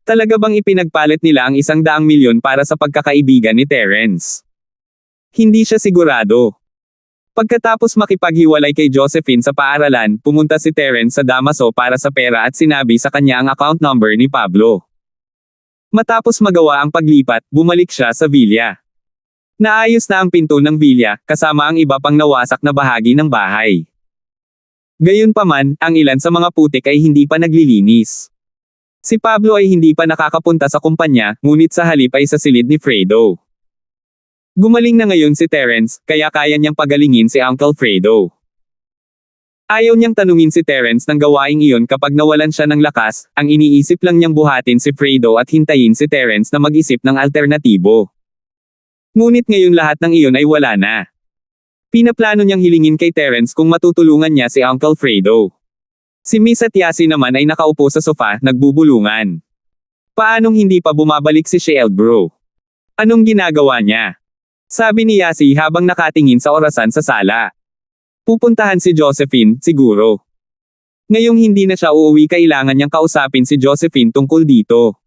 Speaker 1: Talaga bang ipinagpalit nila ang 100 milyon para sa pagkakaibigan ni Terence? Hindi siya sigurado. Pagkatapos makipaghiwalay kay Josephine sa paaralan, pumunta si Terence sa Damaso para sa pera at sinabi sa kanya ang account number ni Pablo. Matapos magawa ang paglipat, bumalik siya sa villa. Naayos na ang pinto ng villa, kasama ang iba pang nawasak na bahagi ng bahay. Gayunpaman, ang ilan sa mga putik ay hindi pa naglilinis. Si Pablo ay hindi pa nakakapunta sa kumpanya, ngunit sa halip ay sa silid ni Fredo. Gumaling na ngayon si Terence, kaya kaya niyang pagalingin si Uncle Fredo. Ayaw niyang tanungin si Terence ng gawaing iyon kapag nawalan siya ng lakas, ang iniisip lang niyang buhatin si Fredo at hintayin si Terence na mag-isip ng alternatibo. Ngunit ngayon lahat ng iyon ay wala na. Pinaplano niyang hilingin kay Terence kung matutulungan niya si Uncle Fredo. Si Miss at Yasi naman ay nakaupo sa sofa, nagbubulungan. Paanong hindi pa bumabalik si Shield bro? Anong ginagawa niya? Sabi ni Yasi habang nakatingin sa orasan sa sala. Pupuntahan si Josephine, siguro. Ngayong hindi na siya uuwi kailangan niyang kausapin si Josephine tungkol dito.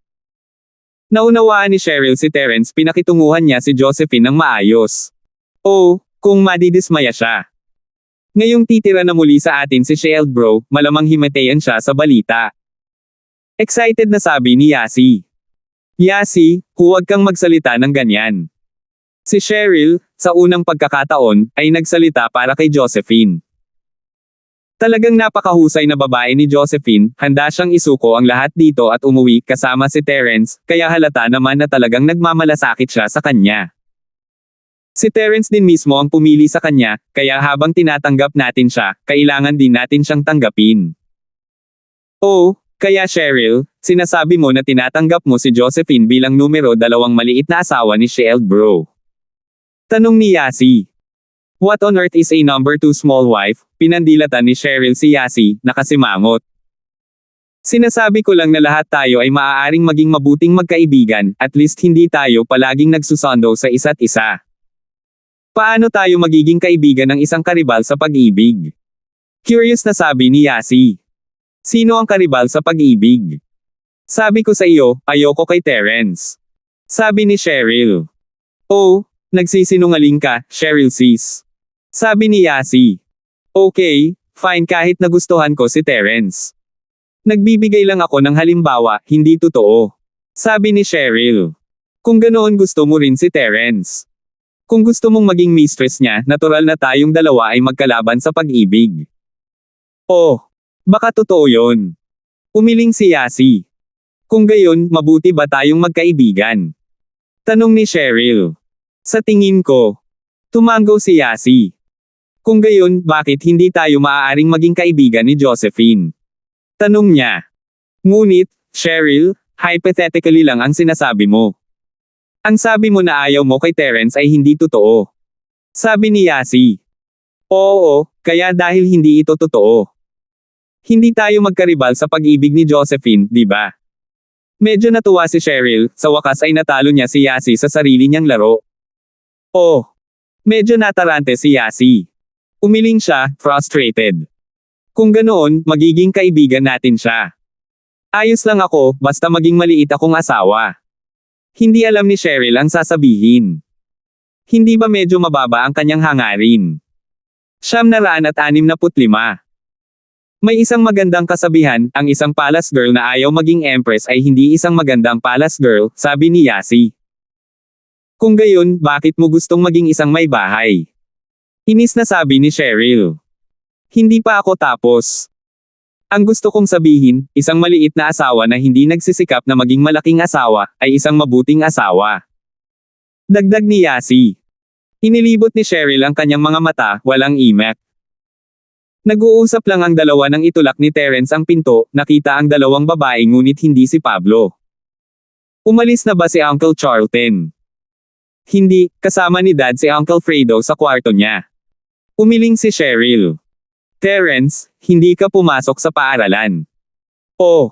Speaker 1: Naunawaan ni Cheryl si Terence pinakitunguhan niya si Josephine ng maayos. Oh, kung madidismaya siya. Ngayong titira na muli sa atin si Shield bro, malamang himatayan siya sa balita. Excited na sabi ni Yasi. Yasi, huwag kang magsalita ng ganyan. Si Cheryl, sa unang pagkakataon, ay nagsalita para kay Josephine. Talagang napakahusay na babae ni Josephine, handa siyang isuko ang lahat dito at umuwi kasama si Terence, kaya halata naman na talagang nagmamalasakit siya sa kanya. Si Terence din mismo ang pumili sa kanya, kaya habang tinatanggap natin siya, kailangan din natin siyang tanggapin. Oh, kaya Cheryl, sinasabi mo na tinatanggap mo si Josephine bilang numero 2 maliit na asawa ni Shield bro. Tanong ni Yasi. What on earth is a number 2 small wife? Pinandilatan ni Cheryl si Yasi, nakasimangot. Sinasabi ko lang na lahat tayo ay maaaring maging mabuting magkaibigan, at least hindi tayo palaging nagsusundo sa isa't isa. Paano tayo magiging kaibigan ng isang karibal sa pag-ibig? Curious na sabi ni Yasi. Sino ang karibal sa pag-ibig? Sabi ko sa iyo, ayoko kay Terence. Sabi ni Cheryl. Oh, nagsisinungaling ka, Cheryl sis. Sabi ni Yasi. Okay, fine kahit nagustuhan ko si Terence. Nagbibigay lang ako ng halimbawa, hindi totoo. Sabi ni Cheryl. Kung ganoon gusto mo rin si Terence. Kung gusto mong maging mistress niya, natural na tayong dalawa ay magkalaban sa pag-ibig. Oh, baka totoo yon. Umiling si Yasi. Kung gayon, mabuti ba tayong magkaibigan? Tanong ni Cheryl. Sa tingin ko. Tumanggo si Yasi. Kung gayon, bakit hindi tayo maaaring maging kaibigan ni Josephine? Tanong niya. Ngunit, Cheryl, hypothetically lang ang sinasabi mo. Ang sabi mo na ayaw mo kay Terence ay hindi totoo. Sabi ni Yasi. Oo, kaya dahil hindi ito totoo. Hindi tayo magkaribal sa pag-ibig ni Josephine, di ba? Medyo natuwa si Cheryl, sa wakas ay natalo niya si Yasi sa sarili niyang laro. Oh, medyo natarante si Yasi. Umiling siya, frustrated. Kung ganoon, magiging kaibigan natin siya. Ayos lang ako, basta maging maliit akong asawa. Hindi alam ni Cheryl ang sasabihin. Hindi ba medyo mababa ang kanyang hangarin? 965. May isang magandang kasabihan, ang isang palace girl na ayaw maging empress ay hindi isang magandang palace girl, sabi ni Yasi. Kung gayon, bakit mo gustong maging isang may bahay? Inis na sabi ni Cheryl. Hindi pa ako tapos. Ang gusto kong sabihin, isang maliit na asawa na hindi nagsisikap na maging malaking asawa, ay isang mabuting asawa. Dagdag ni Yasi. Inilibot ni Cheryl ang kanyang mga mata, walang imek. Nag-uusap lang ang dalawa nang itulak ni Terence ang pinto, nakita ang dalawang babae ngunit hindi si Pablo. Umalis na ba si Uncle Charlton? Hindi, kasama ni Dad si Uncle Fredo sa kwarto niya. Umiling si Cheryl. Terence, hindi ka pumasok sa paaralan. Oh.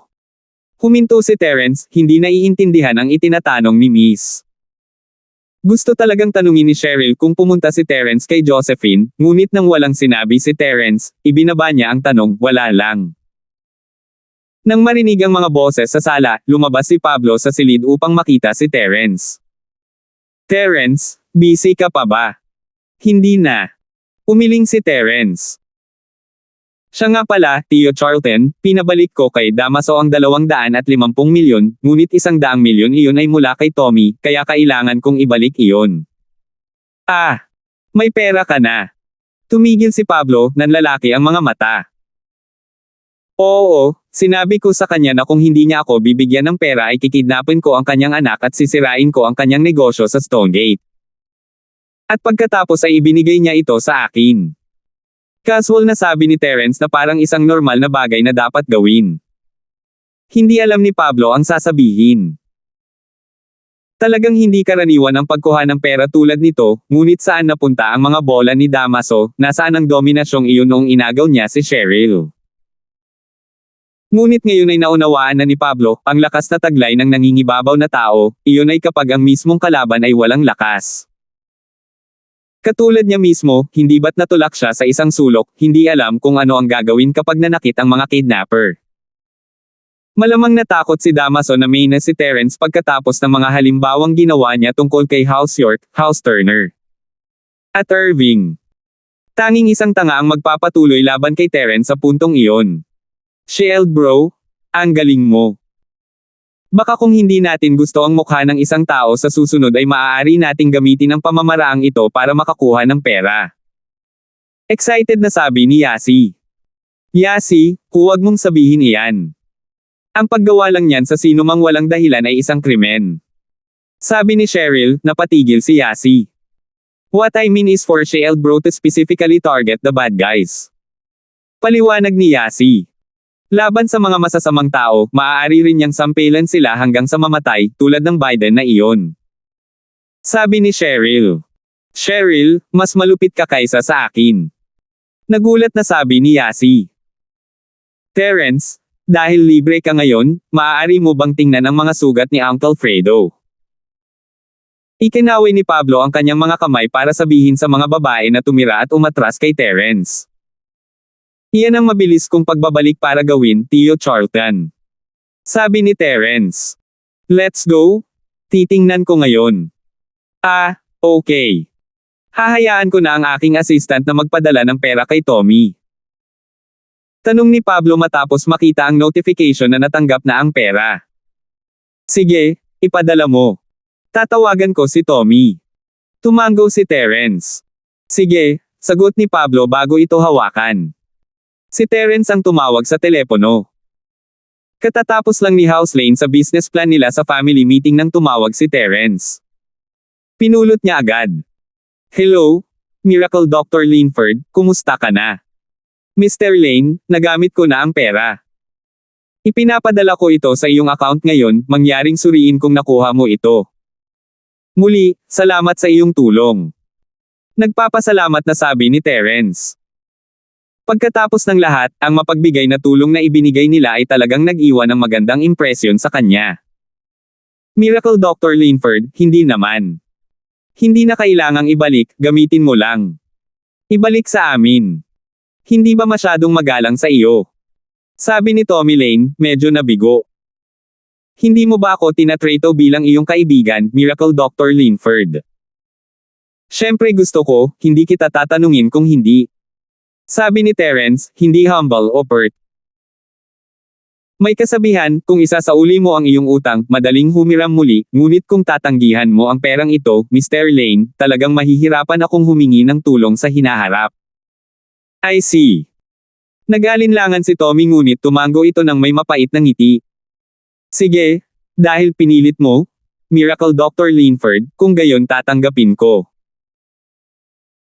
Speaker 1: Huminto si Terence, hindi naiintindihan ang itinatanong ni Miss. Gusto talagang tanungin ni Cheryl kung pumunta si Terence kay Josephine, ngunit nang walang sinabi si Terence, ibinaba niya ang tanong, wala lang. Nang marinig ang mga boses sa sala, lumabas si Pablo sa silid upang makita si Terence. Terence, busy ka pa ba? Hindi na. Umiling si Terence. Siya nga pala, Tio Charlton, pinabalik ko kay Damaso ang 250 milyon, ngunit 100 milyon iyon ay mula kay Tommy, kaya kailangan kong ibalik iyon. Ah! May pera ka na. Tumigil si Pablo, nanlalaki ang mga mata. Oo, sinabi ko sa kanya na kung hindi niya ako bibigyan ng pera ay kikidnapin ko ang kanyang anak at sisirain ko ang kanyang negosyo sa Stonegate. At pagkatapos ay ibinigay niya ito sa akin. Casual na sabi ni Terence na parang isang normal na bagay na dapat gawin. Hindi alam ni Pablo ang sasabihin. Talagang hindi karaniwan ang pagkuha ng pera tulad nito, ngunit saan napunta ang mga bola ni Damaso, nasaan ang dominasyong iyon noong inagaw niya si Cheryl. Ngunit ngayon ay naunawaan na ni Pablo, ang lakas na taglay ng nangingibabaw na tao, iyon ay kapag ang mismong kalaban ay walang lakas. Katulad niya mismo, hindi ba't natulak siya sa isang sulok, hindi alam kung ano ang gagawin kapag nanakit ang mga kidnapper. Malamang natakot si Damaso na may na si Terence pagkatapos ng mga halimbawang ginawa niya tungkol kay House York, House Turner, at Irving. Tanging isang tanga ang magpapatuloy laban kay Terence sa puntong iyon. Shield bro, ang galing mo. Baka kung hindi natin gusto ang mukha ng isang tao sa susunod ay maaari nating gamitin ang pamamaraang ito para makakuha ng pera. Excited na sabi ni Yasi. Yasi, huwag mong sabihin iyan. Ang paggawa lang niyan sa sinumang walang dahilan ay isang krimen. Sabi ni Cheryl, napatigil si Yasi. What I mean is for Shield bro to specifically target the bad guys. Paliwanag ni Yasi. Laban sa mga masasamang tao, maaari rin niyang sampelan sila hanggang sa mamatay, tulad ng Biden na iyon. Sabi ni Cheryl. Cheryl, mas malupit ka kaysa sa akin. Nagulat na sabi ni Yasi. Terence, dahil libre ka ngayon, maaari mo bang tingnan ang mga sugat ni Uncle Fredo? Ikinaway ni Pablo ang kanyang mga kamay para sabihin sa mga babae na tumira at umatras kay Terence. Iyan ang mabilis kong pagbabalik para gawin, Tio Charlton. Sabi ni Terence. Let's go? Titingnan ko ngayon. Okay. Hahayaan ko na ang aking assistant na magpadala ng pera kay Tommy. Tanong ni Pablo matapos makita ang notification na natanggap na ang pera. Sige, ipadala mo. Tatawagan ko si Tommy. Tumango si Terence. Sige, sagot ni Pablo bago ito hawakan. Si Terence ang tumawag sa telepono. Katatapos lang ni House Lane sa business plan nila sa family meeting nang tumawag si Terence. Pinulot niya agad. Hello, Miracle Dr. Linford, kumusta ka na? Mr. Lane, nagamit ko na ang pera. Ipinapadala ko ito sa iyong account ngayon, mangyaring suriin kung nakuha mo ito. Muli, salamat sa iyong tulong. Nagpapasalamat na sabi ni Terence. Pagkatapos ng lahat, ang mapagbigay na tulong na ibinigay nila ay talagang nag-iwan ng magandang impresyon sa kanya. Miracle Dr. Linford, hindi naman. Hindi na kailangang ibalik, gamitin mo lang. Ibalik sa amin. Hindi ba masyadong magalang sa iyo? Sabi ni Tommy Lane, medyo nabigo. Hindi mo ba ako tinatrato bilang iyong kaibigan, Miracle Dr. Linford? Siyempre gusto ko, hindi kita tatanungin kung hindi. Sabi ni Terence, hindi humble o pert. May kasabihan, kung isasauli mo ang iyong utang, madaling humiram muli, ngunit kung tatanggihan mo ang perang ito, Mr. Lane, talagang mahihirapan akong humingi ng tulong sa hinaharap. I see. Nag-alinlangan si Tommy ngunit tumango ito ng may mapait na ngiti. Sige, dahil pinilit mo, Miracle Dr. Linford, kung gayon tatanggapin ko.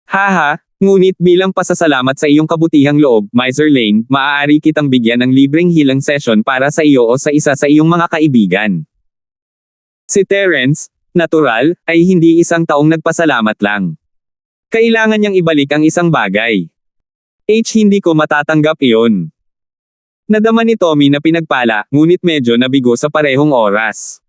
Speaker 1: Haha, ngunit bilang pasasalamat sa iyong kabutihang loob, Mr. Lane, maaari kitang bigyan ng libreng healing session para sa iyo o sa isa sa iyong mga kaibigan. Si Terence, natural, ay hindi isang taong nagpasalamat lang. Kailangan niyang ibalik ang isang bagay. Hindi ko matatanggap iyon. Nadama ni Tommy na pinagpala, ngunit medyo nabigo sa parehong oras.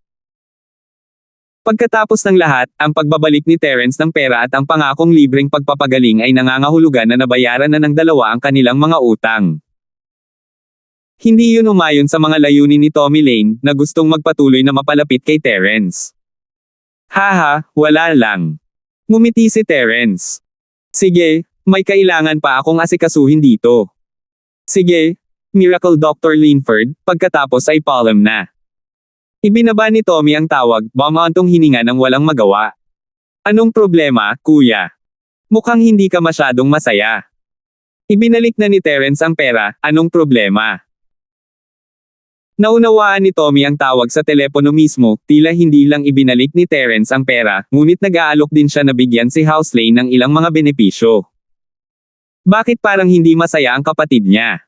Speaker 1: Pagkatapos ng lahat, ang pagbabalik ni Terence ng pera at ang pangakong libreng pagpapagaling ay nangangahulugan na nabayaran na ng dalawa ang kanilang mga utang. Hindi yun umayon sa mga layunin ni Tommy Lane, na gustong magpatuloy na mapalapit kay Terence. Haha, wala lang. Ngumiti si Terence. Sige, may kailangan pa akong asikasuhin dito. Sige, Miracle Dr. Linford, pagkatapos ay paalam na. Ibinaba ni Tommy ang tawag, bumantong hininga ng walang magawa. Anong problema, kuya? Mukhang hindi ka masyadong masaya. Ibinalik na ni Terence ang pera, anong problema? Naunawaan ni Tommy ang tawag sa telepono mismo, tila hindi lang ibinalik ni Terence ang pera, ngunit nag-aalok din siya na bigyan si House Lane ng ilang mga benepisyo. Bakit parang hindi masaya ang kapatid niya?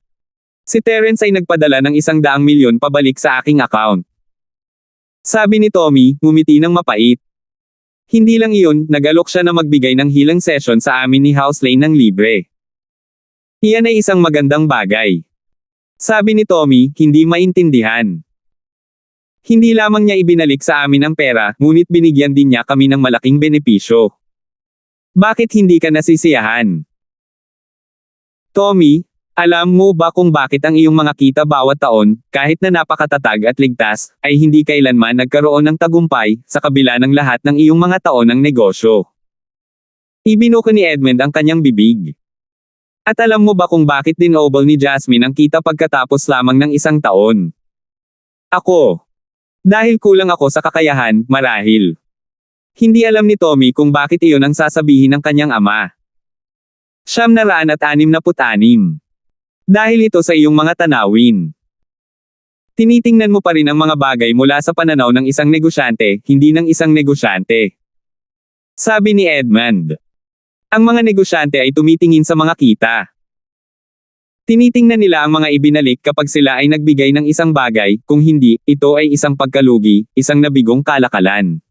Speaker 1: Si Terence ay nagpadala ng 100 milyon pabalik sa aking account. Sabi ni Tommy, ngumiti ng mapait. Hindi lang iyon, nag-alok siya na magbigay ng healing session sa amin ni House Lane ng libre. Iyan ay isang magandang bagay. Sabi ni Tommy, hindi maintindihan. Hindi lamang niya ibinalik sa amin ang pera, ngunit binigyan din niya kami ng malaking benepisyo. Bakit hindi ka nasisiyahan? Tommy, alam mo ba kung bakit ang iyong mga kita bawat taon, kahit na napakatatag at ligtas, ay hindi kailanman nagkaroon ng tagumpay, sa kabila ng lahat ng iyong mga taon ng negosyo? Ibinuko ni Edmund ang kanyang bibig. At alam mo ba kung bakit dinoble ni Jasmine ang kita pagkatapos lamang ng 1 taon? Ako. Dahil kulang ako sa kakayahan, marahil. Hindi alam ni Tommy kung bakit iyon ang sasabihin ng kanyang ama. 966. Dahil ito sa iyong mga tanawin. Tinitingnan mo pa rin ang mga bagay mula sa pananaw ng isang negosyante, hindi ng isang negosyante. Sabi ni Edmund. Ang mga negosyante ay tumitingin sa mga kita. Tinitingnan nila ang mga ibinalik kapag sila ay nagbigay ng isang bagay, kung hindi, ito ay isang pagkalugi, isang nabigong kalakalan.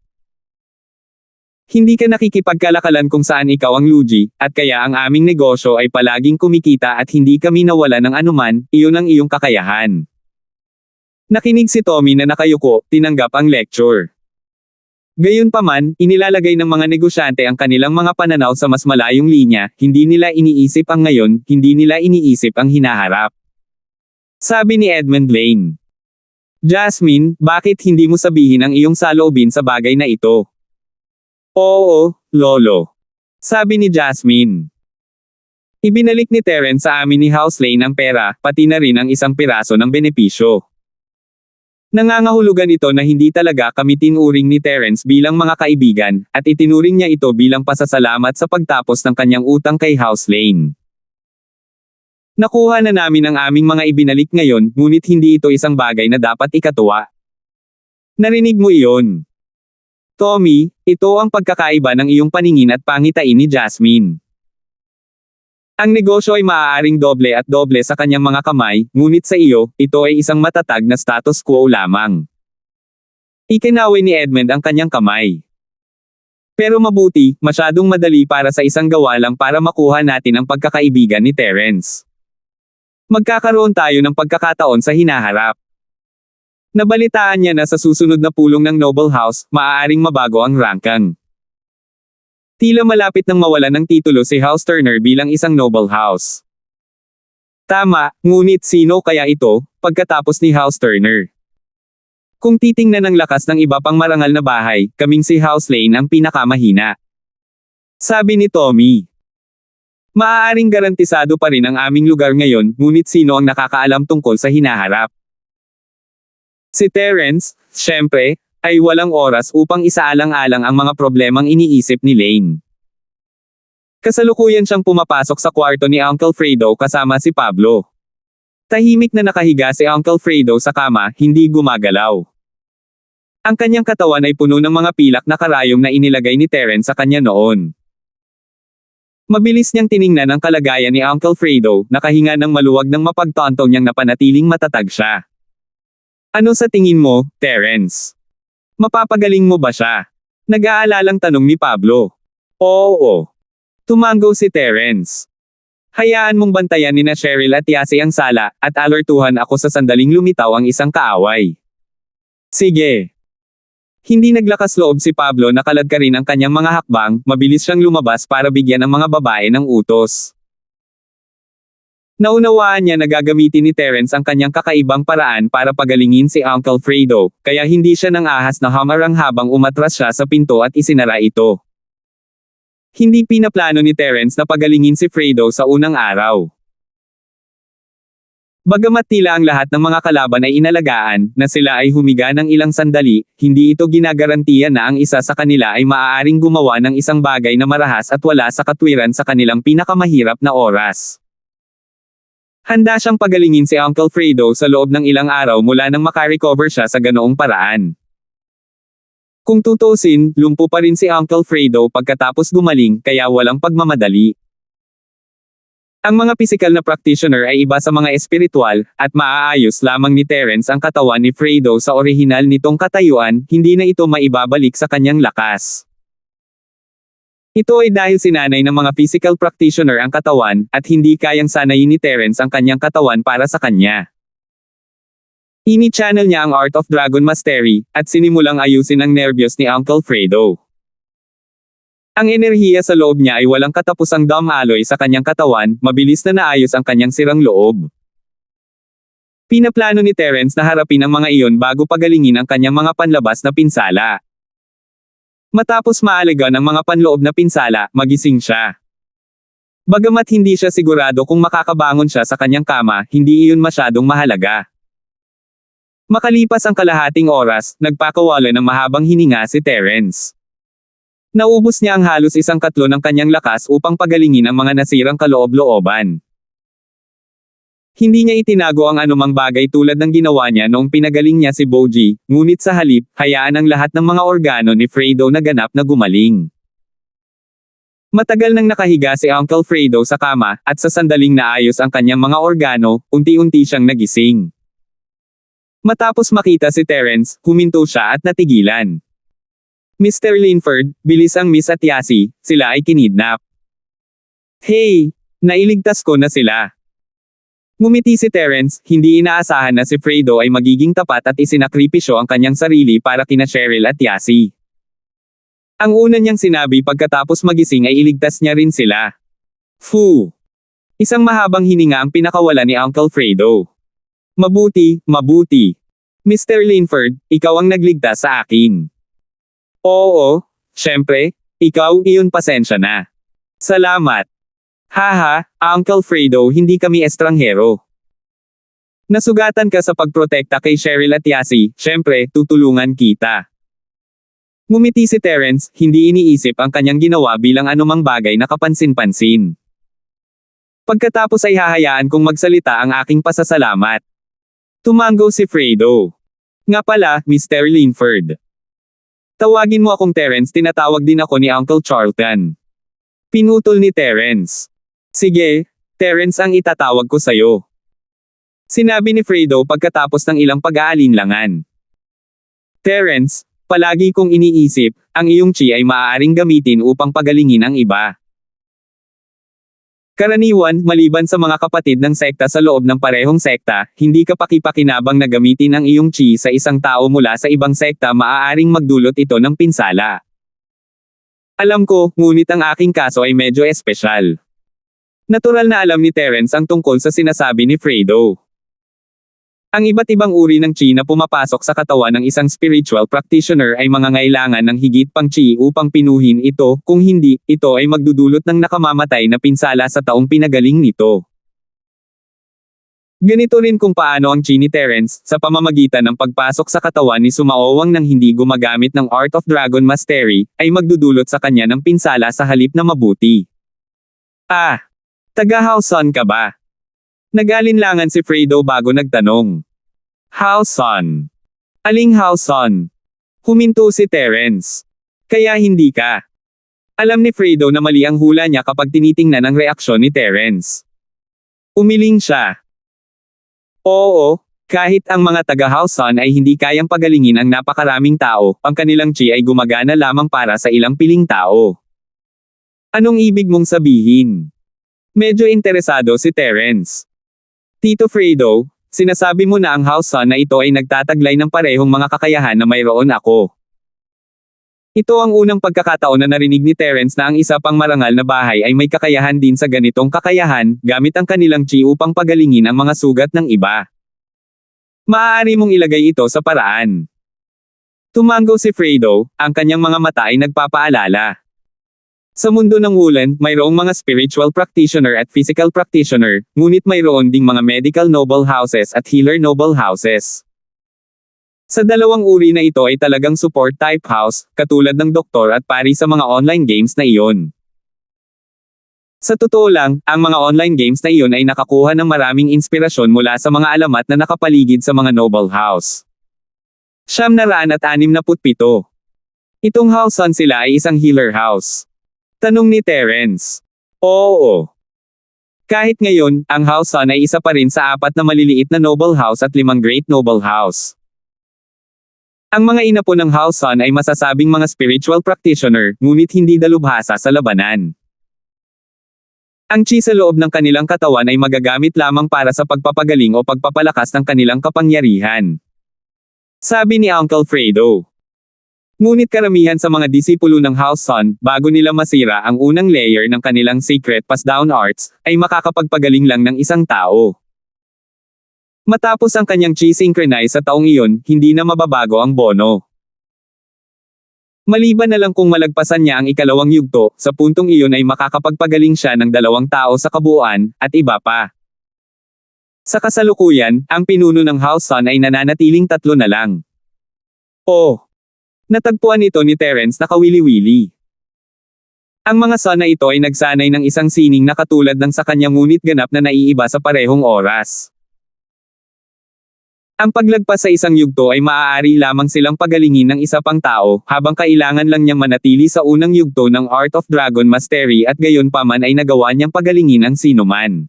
Speaker 1: Hindi ka nakikipagkalakalan kung saan ikaw ang lugi, at kaya ang aming negosyo ay palaging kumikita at hindi kami nawala ng anuman, iyon ang iyong kakayahan. Nakinig si Tommy na nakayuko, tinanggap ang lecture. Gayunpaman, inilalagay ng mga negosyante ang kanilang mga pananaw sa mas malayong linya, hindi nila iniisip ang ngayon, hindi nila iniisip ang hinaharap. Sabi ni Edmund Lane. Jasmine, bakit hindi mo sabihin ang iyong saloobin sa bagay na ito? Oo, Lolo. Sabi ni Jasmine. Ibinalik ni Terence sa amin ni House Lane ang pera, pati na rin ang 1 piraso ng benepisyo. Nangangahulugan ito na hindi talaga kami tinuring ni Terence bilang mga kaibigan, at itinuring niya ito bilang pasasalamat sa pagtapos ng kanyang utang kay House Lane. Nakuha na namin ang aming mga ibinalik ngayon, ngunit hindi ito isang bagay na dapat ikatuwa. Narinig mo iyon? Tommy, ito ang pagkakaiba ng iyong paningin at pangitain ni Jasmine. Ang negosyo ay maaaring doble at doble sa kanyang mga kamay, ngunit sa iyo, ito ay isang matatag na status quo lamang. Ikinaway ni Edmund ang kanyang kamay. Pero mabuti, masyadong madali para sa isang gawa lang para makuha natin ang pagkakaibigan ni Terence. Magkakaroon tayo ng pagkakataon sa hinaharap. Nabalitaan niya na sa susunod na pulong ng Noble House, maaaring mabago ang rangkang. Tila malapit nang mawalan ng titulo si House Turner bilang isang Noble House. Tama, ngunit sino kaya ito, pagkatapos ni House Turner? Kung titingnan ang lakas ng iba pang marangal na bahay, kaming si House Lane ang pinakamahina. Sabi ni Tommy. Maaaring garantisado pa rin ang aming lugar ngayon, ngunit sino ang nakakaalam tungkol sa hinaharap? Si Terence, syempre, ay walang oras upang isaalang-alang ang mga problemang iniisip ni Lane. Kasalukuyan siyang pumapasok sa kwarto ni Uncle Fredo kasama si Pablo. Tahimik na nakahiga si Uncle Fredo sa kama, hindi gumagalaw. Ang kanyang katawan ay puno ng mga pilak na karayom na inilagay ni Terence sa kanya noon. Mabilis niyang tiningnan ang kalagayan ni Uncle Fredo, nakahinga ng maluwag ng mapagtanto niyang napanatiling matatag siya. Ano sa tingin mo, Terence? Mapapagaling mo ba siya? Nag-aalalang tanong ni Pablo. Oo. Tumango si Terence. Hayaan mong bantayan ni na Cheryl at Yasi ang sala, at alertuhan ako sa sandaling lumitaw ang isang kaaway. Sige. Hindi naglakas loob si Pablo na kalad ka rin ang kanyang mga hakbang, mabilis siyang lumabas para bigyan ang mga babae ng utos. Naunawaan niya na gagamitin ni Terence ang kanyang kakaibang paraan para pagalingin si Uncle Fredo, kaya hindi siya nang ahas na hamarang habang umatras siya sa pinto at isinara ito. Hindi pinaplano ni Terence na pagalingin si Fredo sa unang araw. Bagamat tila ang lahat ng mga kalaban ay inalagaan, na sila ay humiga ng ilang sandali, hindi ito ginagarantiya na ang isa sa kanila ay maaaring gumawa ng isang bagay na marahas at wala sa katwiran sa kanilang pinakamahirap na oras. Handa siyang pagalingin si Uncle Fredo sa loob ng ilang araw mula nang makarecover siya sa ganoong paraan. Kung tutusin, lumpo pa rin si Uncle Fredo pagkatapos gumaling, kaya walang pagmamadali. Ang mga pisikal na practitioner ay iba sa mga espiritual, at maaayos lamang ni Terence ang katawan ni Fredo sa orihinal nitong katayuan, hindi na ito maibabalik sa kanyang lakas. Ito ay dahil sinanay ng mga physical practitioner ang katawan, at hindi kayang sanayin ni Terence ang kanyang katawan para sa kanya. Ini-channel niya ang Art of Dragon Mastery, at sinimulang ayusin ang nervyos ni Uncle Fredo. Ang enerhiya sa loob niya ay walang katapusang alloy sa kanyang katawan, mabilis na naayos ang kanyang sirang loob. Pinaplano ni Terence na harapin ang mga iyon bago pagalingin ang kanyang mga panlabas na pinsala. Matapos maalaga ng mga panloob na pinsala, magising siya. Bagamat hindi siya sigurado kung makakabangon siya sa kanyang kama, hindi iyon masyadong mahalaga. Makalipas ang kalahating oras, nagpakawala ng mahabang hininga si Terence. Naubos niya ang halos 1/4 ng kanyang lakas upang pagalingin ang mga nasirang kaloob-looban. Hindi niya itinago ang anumang bagay tulad ng ginawa niya noong pinagaling niya si Boji, ngunit sa halip, hayaan ang lahat ng mga organo ni Fredo na ganap na gumaling. Matagal nang nakahiga si Uncle Fredo sa kama, at sa sandaling naayos ang kanyang mga organo, unti-unti siyang nagising. Matapos makita si Terence, huminto siya at natigilan. Mr. Linford, bilis ang Miss at Yasi, sila ay kinidnap. Hey! Nailigtas ko na sila. Ngumiti si Terence, hindi inaasahan na si Fredo ay magiging tapat at isinakripisyo ang kanyang sarili para kina Cheryl at Yasi. Ang una niyang sinabi pagkatapos magising ay iligtas niya rin sila. Fu! Isang mahabang hininga ang pinakawala ni Uncle Fredo. Mabuti, mabuti. Mr. Linford, ikaw ang nagligtas sa akin. Oo, syempre, ikaw iyon pasensya na. Salamat. Haha, Uncle Fredo, hindi kami estranghero. Nasugatan ka sa pagprotekta kay Cheryl at Yasi, syempre, tutulungan kita. Ngumiti si Terence, hindi iniisip ang kanyang ginawa bilang anumang bagay na kapansin-pansin. Pagkatapos ay hahayaan kong magsalita ang aking pasasalamat. Tumango si Fredo. Nga pala, Mr. Linford. Tawagin mo akong Terence, tinatawag din ako ni Uncle Charlton. Pinutol ni Terence. Sige, Terence ang itatawag ko sa'yo. Sinabi ni Fredo pagkatapos ng ilang pag-aalinlangan. Terence, palagi kong iniisip, ang iyong chi ay maaaring gamitin upang pagalingin ang iba. Karaniwan, maliban sa mga kapatid ng sekta sa loob ng parehong sekta, hindi ka pakipakinabang na gamitin ang iyong chi sa isang tao mula sa ibang sekta, maaaring magdulot ito ng pinsala. Alam ko, ngunit ang aking kaso ay medyo espesyal. Natural na alam ni Terence ang tungkol sa sinasabi ni Fredo. Ang iba't ibang uri ng chi na pumapasok sa katawan ng isang spiritual practitioner ay mangangailangan ng higit pang chi upang pinuhin ito, kung hindi, ito ay magdudulot ng nakamamatay na pinsala sa taong pinagaling nito. Ganito rin kung paano ang chi ni Terence, sa pamamagitan ng pagpasok sa katawan ni Sumaowang nang hindi gumagamit ng Art of Dragon Mastery, ay magdudulot sa kanya ng pinsala sa halip na mabuti. Ah! Taga-Howson ka ba? Nag-alinlangan si Fredo bago nagtanong. Howson? Aling Howson? Huminto si Terence. Kaya hindi ka. Alam ni Fredo na mali ang hula niya kapag tinitingnan ang reaksyon ni Terence. Umiling siya. Oo, kahit ang mga taga-Howson ay hindi kayang pagalingin ang napakaraming tao, ang kanilang chi ay gumagana lamang para sa ilang piling tao. Anong ibig mong sabihin? Medyo interesado si Terence. Tito Fredo, sinasabi mo na ang Howson na ito ay nagtataglay ng parehong mga kakayahan na mayroon ako. Ito ang unang pagkakataon na narinig ni Terence na ang isa pang marangal na bahay ay may kakayahan din sa ganitong kakayahan, gamit ang kanilang chi upang pagalingin ang mga sugat ng iba. Maaari mong ilagay ito sa paraan. Tumango si Fredo, ang kanyang mga mata ay nagpapaalala. Sa mundo ng Woolen, mayroong mga spiritual practitioner at physical practitioner, ngunit mayroon ding mga medical noble houses at healer noble houses. Sa dalawang uri na ito ay talagang support type house, katulad ng doktor at pari sa mga online games na iyon. Sa totoo lang, ang mga online games na iyon ay nakakuha ng maraming inspirasyon mula sa mga alamat na nakapaligid sa mga noble house. 967. Itong Howson sila ay isang healer house. Tanong ni Terence. Oo. Kahit ngayon, ang House Sun ay isa pa rin sa 4 na maliliit na noble house at 5 great noble house. Ang mga inapo ng House Sun ay masasabing mga spiritual practitioner, ngunit hindi dalubhasa sa labanan. Ang chi sa loob ng kanilang katawan ay magagamit lamang para sa pagpapagaling o pagpapalakas ng kanilang kapangyarihan. Sabi ni Uncle Fredo. Ngunit karamihan sa mga disipulo ng House Sun, bago nila masira ang unang layer ng kanilang secret pass-down arts, ay makakapagpagaling lang ng isang tao. Matapos ang kanyang chi synchronize sa taong iyon, hindi na mababago ang bono. Maliban na lang kung malagpasan niya ang ikalawang yugto, sa puntong iyon ay makakapagpagaling siya ng 2 tao sa kabuuan, at iba pa. Sa kasalukuyan, ang pinuno ng House Sun ay nananatiling 3 na lang. Natagpuan ito ni Terence na kawili-wili. Ang mga Sun na ito ay nagsanay ng isang sining na katulad ng sa kanya ngunit ganap na naiiba sa parehong oras. Ang paglagpas sa isang yugto ay maaari lamang silang pagalingin ng isa pang tao, habang kailangan lang niyang manatili sa unang yugto ng Art of Dragon Mastery at gayon pa man ay nagawa niyang pagalingin ang sinuman.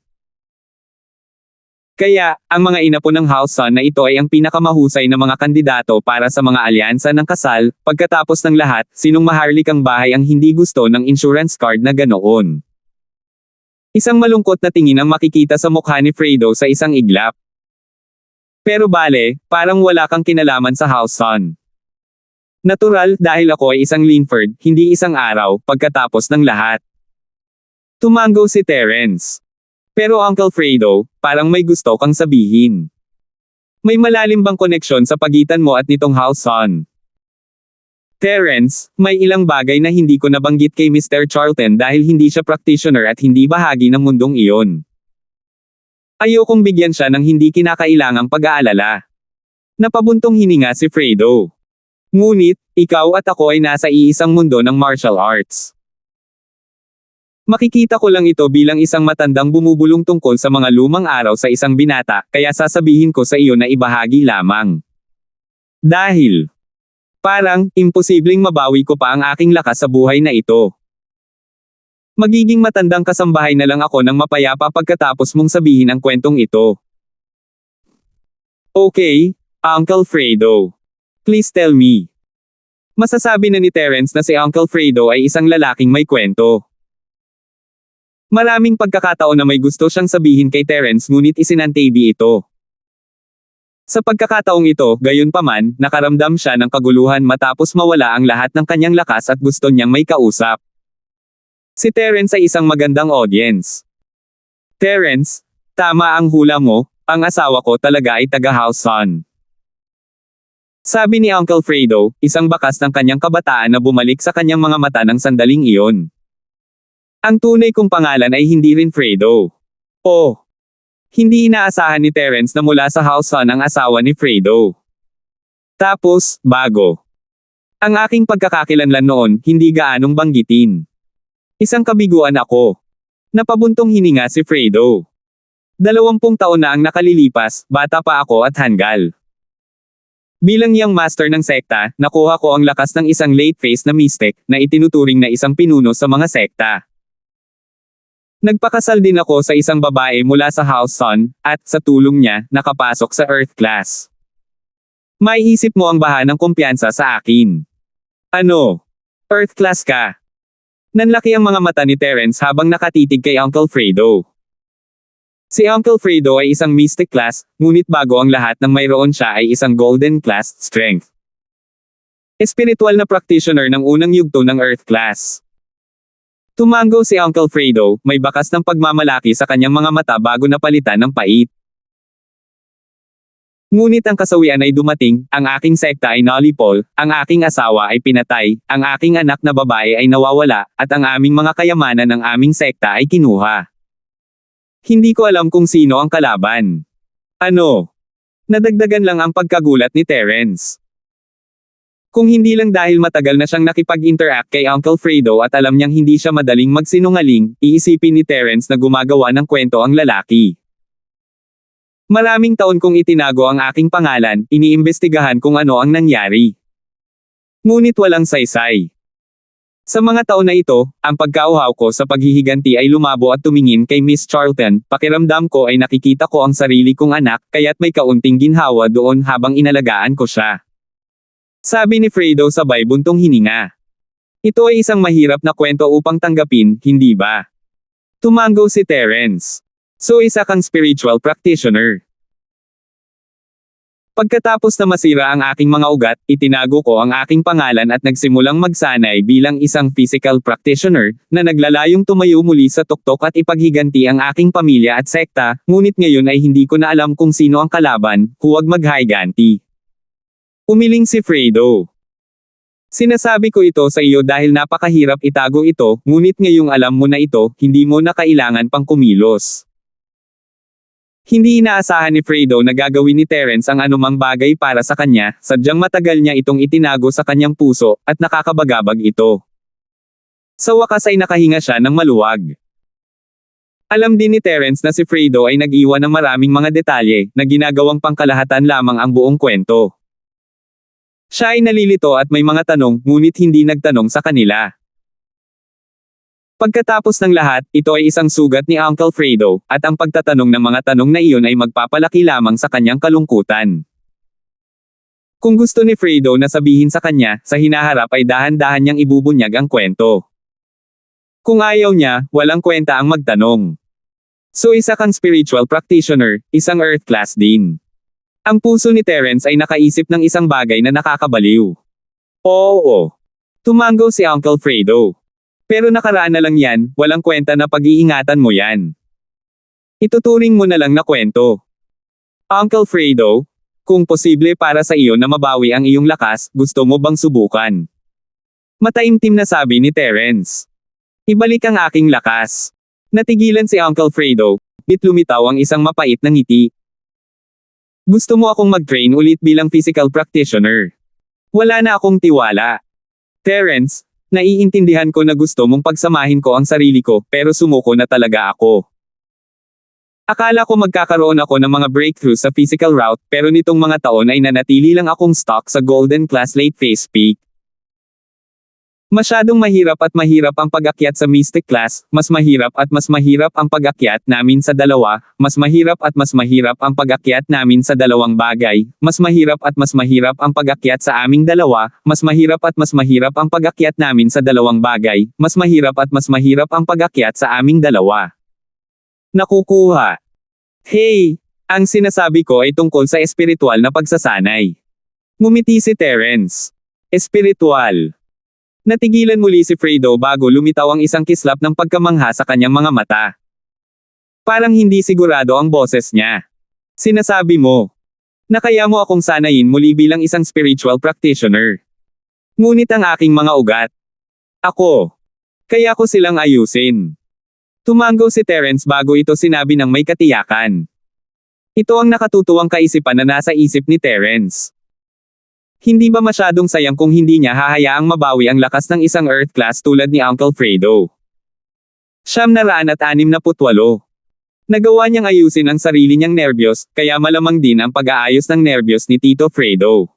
Speaker 1: Kaya, ang mga inapo ng House Sun na ito ay ang pinakamahusay na mga kandidato para sa mga alyansa ng kasal. Pagkatapos ng lahat, sinong maharlikang bahay ang hindi gusto ng insurance card na ganoon? Isang malungkot na tingin ang makikita sa mukha ni Fredo sa isang iglap. Pero bale, parang wala kang kinalaman sa House Sun. Natural, dahil ako ay isang Linford, hindi isang araw, pagkatapos ng lahat. Tumango si Terence. Pero Uncle Fredo, parang may gusto kang sabihin. May malalim bang koneksyon sa pagitan mo at nitong House Sun? Terence, may ilang bagay na hindi ko nabanggit kay Mr. Charlton dahil hindi siya practitioner at hindi bahagi ng mundong iyon. Ayokong bigyan siya ng hindi kinakailangang pag-aalala. Napabuntong hininga si Fredo. Ngunit, ikaw at ako ay nasa iisang mundo ng martial arts. Makikita ko lang ito bilang isang matandang bumubulong tungkol sa mga lumang araw sa isang binata, kaya sasabihin ko sa iyo na ibahagi lamang. Dahil, parang, imposibleng mabawi ko pa ang aking lakas sa buhay na ito. Magiging matandang kasambahay na lang ako ng mapayapa pagkatapos mong sabihin ang kwentong ito. Okay, Uncle Fredo. Please tell me. Masasabi na ni Terence na si Uncle Fredo ay isang lalaking may kwento. Maraming pagkakataon na may gusto siyang sabihin kay Terence ngunit isinantabi ito. Sa pagkakataong ito, gayunpaman, nakaramdam siya ng kaguluhan matapos mawala ang lahat ng kanyang lakas at gusto niyang may kausap. Si Terence ay isang magandang audience. Terence, tama ang hula mo, ang asawa ko talaga ay taga-House Sun. Sabi ni Uncle Fredo, isang bakas ng kanyang kabataan na bumalik sa kanyang mga mata ng sandaling iyon. Ang tunay kong pangalan ay hindi rin Fredo. Hindi inaasahan ni Terence na mula sa House Sun ang asawa ni Fredo. Tapos, bago. Ang aking pagkakakilanlan noon, hindi gaanong banggitin. Isang kabiguan ako. Napabuntong hininga si Fredo. 20 taon na ang nakalilipas, bata pa ako at hanggal. Bilang young master ng sekta, nakuha ko ang lakas ng isang late-phase na mystic, na itinuturing na isang pinuno sa mga sekta. Nagpakasal din ako sa isang babae mula sa House Sun, at, sa tulong niya, nakapasok sa Earth Class. Maiisip mo ang baha ng kumpiyansa sa akin. Ano? Earth Class ka? Nanlaki ang mga mata ni Terence habang nakatitig kay Uncle Fredo. Si Uncle Fredo ay isang mystic class, ngunit bago ang lahat ng mayroon siya ay isang golden class strength. Espiritual na practitioner ng unang yugto ng Earth Class. Tumango si Uncle Fredo, may bakas ng pagmamalaki sa kanyang mga mata bago napalitan ng pait. Ngunit ang kasawian ay dumating, ang aking sekta ay nalipol, ang aking asawa ay pinatay, ang aking anak na babae ay nawawala, at ang aming mga kayamanan ng aming sekta ay kinuha. Hindi ko alam kung sino ang kalaban. Ano? Nadagdagan lang ang pagkagulat ni Terence. Kung hindi lang dahil matagal na siyang nakipag-interact kay Uncle Fredo at alam niyang hindi siya madaling magsinungaling, iisipin ni Terence na gumagawa ng kwento ang lalaki. Maraming taon kong itinago ang aking pangalan, iniimbestigahan kung ano ang nangyari. Ngunit walang saysay. Sa mga taon na ito, ang pagkauhaw ko sa paghihiganti ay lumabo at tumingin kay Miss Charlton. Pakiramdam ko ay nakikita ko ang sarili kong anak, kaya't may kaunting ginhawa doon habang inalagaan ko siya. Sabi ni Fredo sabay buntong hininga. Ito ay isang mahirap na kwento upang tanggapin, hindi ba? Tumango si Terence. So isa kang spiritual practitioner. Pagkatapos na masira ang aking mga ugat, itinago ko ang aking pangalan at nagsimulang magsanay bilang isang physical practitioner, na naglalayong tumayo muli sa tuktok at ipaghiganti ang aking pamilya at sekta, ngunit ngayon ay hindi ko na alam kung sino ang kalaban, huwag maghiganti. Umiling si Fredo. Sinasabi ko ito sa iyo dahil napakahirap itago ito, ngunit ngayong alam mo na ito, hindi mo na kailangan pang kumilos. Hindi inaasahan ni Fredo na gagawin ni Terence ang anumang bagay para sa kanya, sadyang matagal niya itong itinago sa kanyang puso, at nakakabagabag ito. Sa wakas ay nakahinga siya ng maluwag. Alam din ni Terence na si Fredo ay nag-iwan ng maraming mga detalye, na ginagawang pangkalahatan lamang ang buong kwento. Siya ay nalilito at may mga tanong, ngunit hindi nagtanong sa kanila. Pagkatapos ng lahat, ito ay isang sugat ni Uncle Fredo, at ang pagtatanong ng mga tanong na iyon ay magpapalaki lamang sa kanyang kalungkutan. Kung gusto ni Fredo na sabihin sa kanya, sa hinaharap ay dahan-dahan niyang ibubunyag ang kwento. Kung ayaw niya, walang kwenta ang magtanong. So isa kang spiritual practitioner, isang earth class din. Ang puso ni Terence ay nakaisip ng isang bagay na nakakabaliw. Oo. Tumango si Uncle Fredo. Pero nakaraan na lang yan, walang kwenta na pag-iingatan mo yan. Ituturing mo na lang na kwento. Uncle Fredo, kung posible para sa iyo na mabawi ang iyong lakas, gusto mo bang subukan? Mataimtim na sabi ni Terence. Ibalik ang aking lakas. Natigilan si Uncle Fredo, bit lumitaw ang isang mapait na ngiti. Gusto mo akong mag-train ulit bilang physical practitioner? Wala na akong tiwala. Terence, naiintindihan ko na gusto mong pagsamahin ko ang sarili ko, pero sumuko na talaga ako. Akala ko magkakaroon ako ng mga breakthroughs sa physical route, pero nitong mga taon ay nanatili lang akong stuck sa golden class late phase peak. Masyadong mahirap ang pag-akyat sa mystic class, mas mahirap ang pag-akyat namin sa dalawa, mas mahirap ang pag-akyat namin sa dalawang bagay, mas mahirap ang pag-akyat sa aming dalawa, mas mahirap ang pag-akyat namin sa dalawang bagay, mas mahirap ang pag-akyat sa aming dalawa. Nakukuha. Hey! Ang sinasabi ko ay tungkol sa espiritual na pagsasanay. Ngumiti si Terence. Espiritual. Natigilan muli si Fredo bago lumitaw ang isang kislap ng pagkamangha sa kanyang mga mata. Parang hindi sigurado ang boses niya. Sinasabi mo na kaya mo akong sanayin muli bilang isang spiritual practitioner. Ngunit ang aking mga ugat. Ako. Kaya ko silang ayusin. Tumango si Terence bago ito sinabi ng may katiyakan. Ito ang nakatutuwang kaisipan na nasa isip ni Terence. Hindi ba masyadong sayang kung hindi niya hahayaang mabawi ang lakas ng isang earth class tulad ni Uncle Fredo? 968. Nagawa niyang ayusin ang sarili niyang nerbiyos, kaya malamang din ang pag-aayos ng nerbiyos ni Tito Fredo.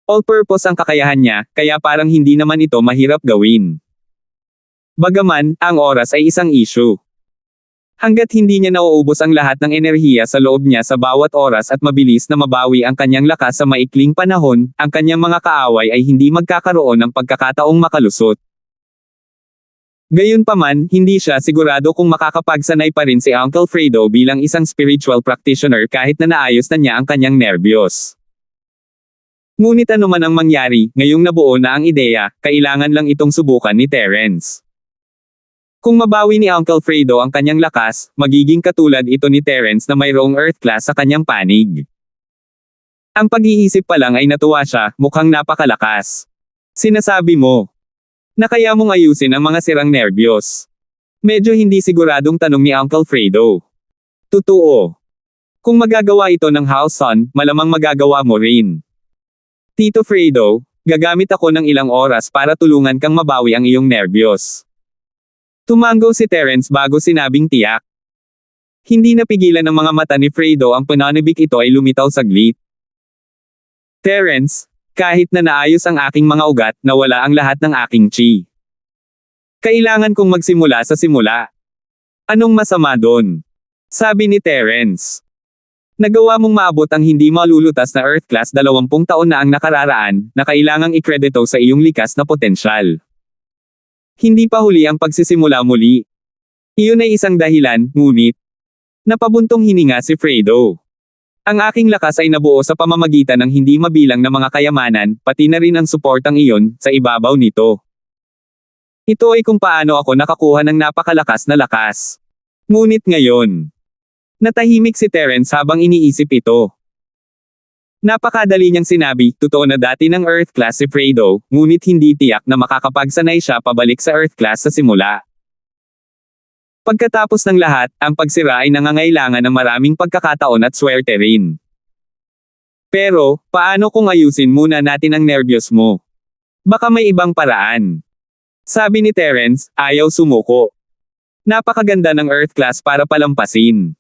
Speaker 1: All-purpose ang kakayahan niya, kaya parang hindi naman ito mahirap gawin. Bagaman, ang oras ay isang issue. Hanggat hindi niya nauubos ang lahat ng enerhiya sa loob niya sa bawat oras at mabilis na mabawi ang kanyang lakas sa maikling panahon, ang kanyang mga kaaway ay hindi magkakaroon ng pagkakataong makalusot. Gayunpaman, hindi siya sigurado kung makakapagsanay pa rin si Uncle Fredo bilang isang spiritual practitioner kahit na naayos na niya ang kanyang nerbiyos. Ngunit ano man ang mangyari, ngayong nabuo na ang ideya, kailangan lang itong subukan ni Terence. Kung mabawi ni Uncle Fredo ang kanyang lakas, magiging katulad ito ni Terence na mayroong earth class sa kanyang panig. Ang pag-iisip pa lang ay natuwa siya, mukhang napakalakas. Sinasabi mo na kaya mong ayusin ang mga sirang nerbiyos. Medyo hindi siguradong tanong ni Uncle Fredo. Totoo. Kung magagawa ito ng house son, malamang magagawa mo rin. Tito Fredo, gagamit ako ng ilang oras para tulungan kang mabawi ang iyong nerbiyos. Tumango si Terence bago sinabing tiyak. Hindi napigilan ng mga mata ni Fredo ang pananabik ito ay lumitaw saglit. Terence, Kahit na naayos ang aking mga ugat, nawala ang lahat ng aking chi. Kailangan kong magsimula sa simula. Anong masama doon? Sabi ni Terence. Nagawa mong maabot ang hindi malulutas na Earth class 20 taon na ang nakararaan, na kailangang ikredito sa iyong likas na potensyal. Hindi pa huli ang pagsisimula muli. Iyon ay isang dahilan, ngunit napabuntong hininga si Fredo. Ang aking lakas ay nabuo sa pamamagitan ng hindi mabilang na mga kayamanan, pati na rin ang suportang iyon, sa ibabaw nito. Ito ay kung paano ako nakakuha ng napakalakas na lakas. Ngunit ngayon, natahimik si Terence habang iniisip ito. Napakadali niyang sinabi, totoo na dati ng Earth class si Fredo, ngunit hindi tiyak na makakapagsanay siya pabalik sa Earth class sa simula. Pagkatapos ng lahat, ang pagsira ay nangangailangan ng maraming pagkakataon at swerte rin. Pero, paano kung ayusin muna natin ang nervyos mo? Baka may ibang paraan. Sabi ni Terence, ayaw sumuko. Napakaganda ng Earth class para palampasin.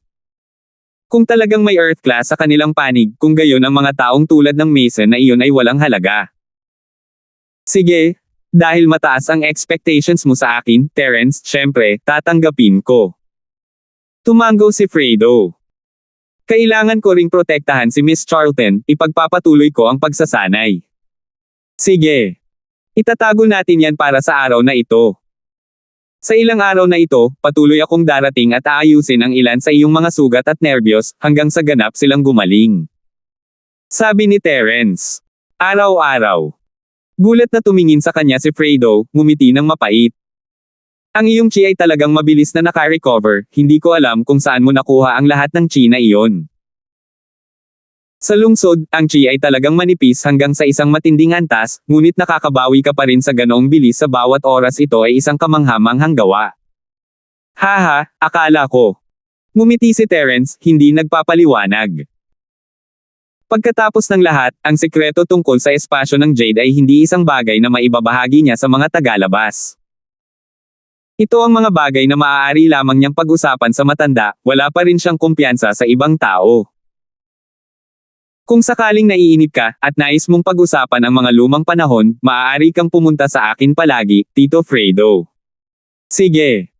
Speaker 1: Kung talagang may Earth class sa kanilang panig, kung gayon ang mga taong tulad ng Mason na iyon ay walang halaga. Sige. Dahil mataas ang expectations mo sa akin, Terence, syempre, tatanggapin ko. Tumango si Fredo. Kailangan ko ring protektahan si Miss Charlton, ipagpapatuloy ko ang pagsasanay. Sige. Itatago natin yan para sa araw na ito. Sa ilang araw na ito, patuloy akong darating at aayusin ang ilan sa iyong mga sugat at nervyos, hanggang sa ganap silang gumaling. Sabi ni Terence. Araw-araw. Gulat na tumingin sa kanya si Fredo, ngumiti ng mapait. Ang iyong chi ay talagang mabilis na naka-recover, hindi ko alam kung saan mo nakuha ang lahat ng chi na iyon. Sa lungsod, ang chi ay talagang manipis hanggang sa isang matinding antas, ngunit nakakabawi ka pa rin sa ganoong bilis sa bawat oras. Ito ay isang kamanghamanghang gawa. Haha, akala ko. Ngumiti si Terence, hindi nagpapaliwanag. Pagkatapos ng lahat, ang sikreto tungkol sa espasyo ng Jade ay hindi isang bagay na maibabahagi niya sa mga tagalabas. Ito ang mga bagay na maaari lamang niyang pag-usapan sa matanda, wala pa rin siyang kumpiyansa sa ibang tao. Kung sakaling naiinip ka, at nais mong pag-usapan ang mga lumang panahon, maaari kang pumunta sa akin palagi, Tito Fredo. Sige.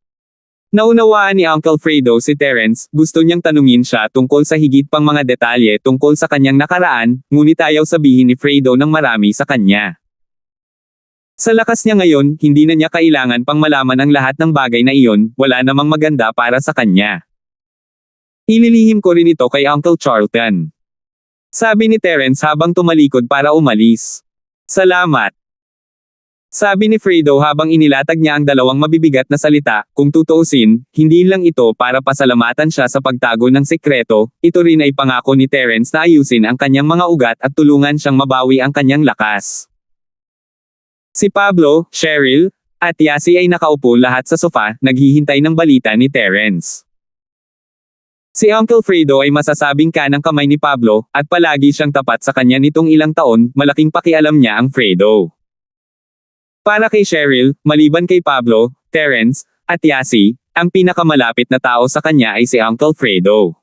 Speaker 1: Naunawaan ni Uncle Fredo si Terence, gusto niyang tanungin siya tungkol sa higit pang mga detalye tungkol sa kanyang nakaraan, ngunit ayaw sabihin ni Fredo ng marami sa kanya. Sa lakas niya ngayon, hindi na niya kailangan pang malaman ang lahat ng bagay na iyon, wala namang maganda para sa kanya. Ililihim ko rin ito kay Uncle Charlton. Sabi ni Terence habang tumalikod para umalis. Salamat. Sabi ni Fredo habang inilatag niya ang dalawang mabibigat na salita, kung tutuusin, hindi lang ito para pasalamatan siya sa pagtago ng sekreto, ito rin ay pangako ni Terence na ayusin ang kanyang mga ugat at tulungan siyang mabawi ang kanyang lakas. Si Pablo, Cheryl, at Yasi ay nakaupo lahat sa sofa, naghihintay ng balita ni Terence. Si Uncle Fredo ay masasabing kanang kamay ni Pablo, at palagi siyang tapat sa kanya nitong ilang taon, malaking pakialam niya ang Fredo. Para kay Cheryl, maliban kay Pablo, Terence, at Yasi, ang pinakamalapit na tao sa kanya ay si Uncle Fredo.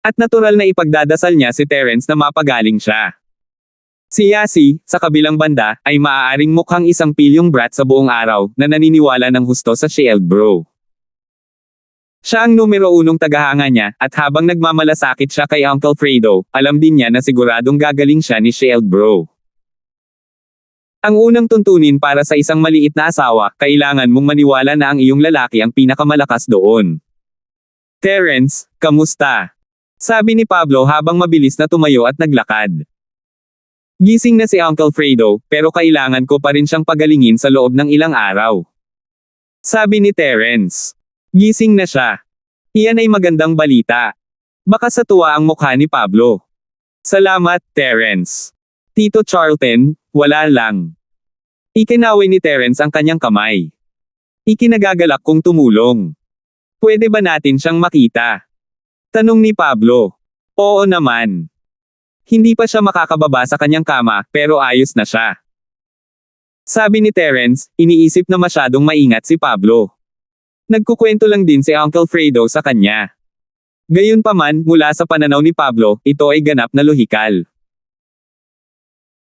Speaker 1: At natural na ipagdadasal niya si Terence na mapagaling siya. Si Yasi, sa kabilang banda, ay maaaring mukhang isang pilyong brat sa buong araw, na naniniwala ng husto sa Shield Bro. Siya ang numero 1 tagahanga niya, at habang nagmamalasakit siya kay Uncle Fredo, alam din niya na siguradong gagaling siya ni Shield Bro. Ang unang tuntunin para sa isang maliit na asawa, kailangan mong maniwala na ang iyong lalaki ang pinakamalakas doon. Terence, kamusta? Sabi ni Pablo habang mabilis na tumayo at naglakad. Gising na si Uncle Fredo, pero kailangan ko pa rin siyang pagalingin sa loob ng ilang araw. Sabi ni Terence. Gising na siya. Iyan ay magandang balita. Baka sa tuwa ang mukha ni Pablo. Salamat, Terence. Tito Charlton, wala lang. Ikinaway ni Terence ang kanyang kamay. Ikinagagalak kong tumulong. Pwede ba natin siyang makita? Tanong ni Pablo. Oo naman. Hindi pa siya makakababa sa kanyang kama, pero ayos na siya. Sabi ni Terence, iniisip na masyadong maingat si Pablo. Nagkukwento lang din si Uncle Fredo sa kanya. Gayunpaman, mula sa pananaw ni Pablo, ito ay ganap na lohikal.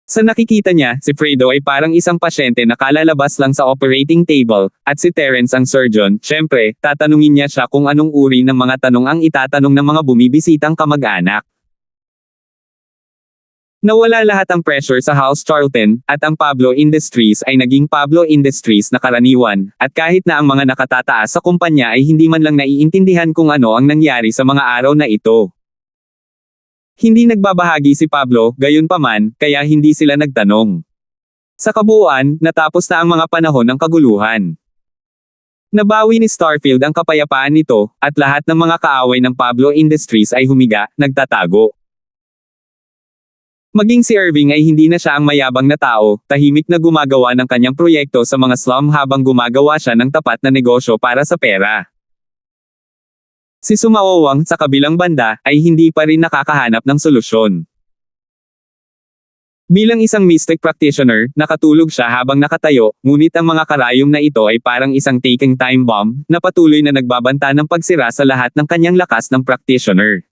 Speaker 1: Sa nakikita niya, si Fredo ay parang isang pasyente na kalalabas lang sa operating table, at si Terence ang surgeon. Syempre, tatanungin niya siya kung anong uri ng mga tanong ang itatanong ng mga bumibisitang kamag-anak. Nawala lahat ang pressure sa House Charlton, at ang Pablo Industries ay naging Pablo Industries na karaniwan, at kahit na ang mga nakatataas sa kumpanya ay hindi man lang naiintindihan kung ano ang nangyari sa mga araw na ito. Hindi nagbabahagi si Pablo, gayunpaman, kaya hindi sila nagtanong. Sa kabuuan, natapos na ang mga panahon ng kaguluhan. Nabawi ni Starfield ang kapayapaan nito, at lahat ng mga kaaway ng Pablo Industries ay humiga, nagtatago. Maging si Irving ay hindi na siya ang mayabang na tao, tahimik na gumagawa ng kanyang proyekto sa mga slum habang gumagawa siya ng tapat na negosyo para sa pera. Si Sumawawang, sa kabilang banda, ay hindi pa rin nakakahanap ng solusyon. Bilang isang mystic practitioner, nakatulog siya habang nakatayo, ngunit ang mga karayom na ito ay parang isang ticking time bomb, na patuloy na nagbabanta ng pagsira sa lahat ng kanyang lakas ng practitioner.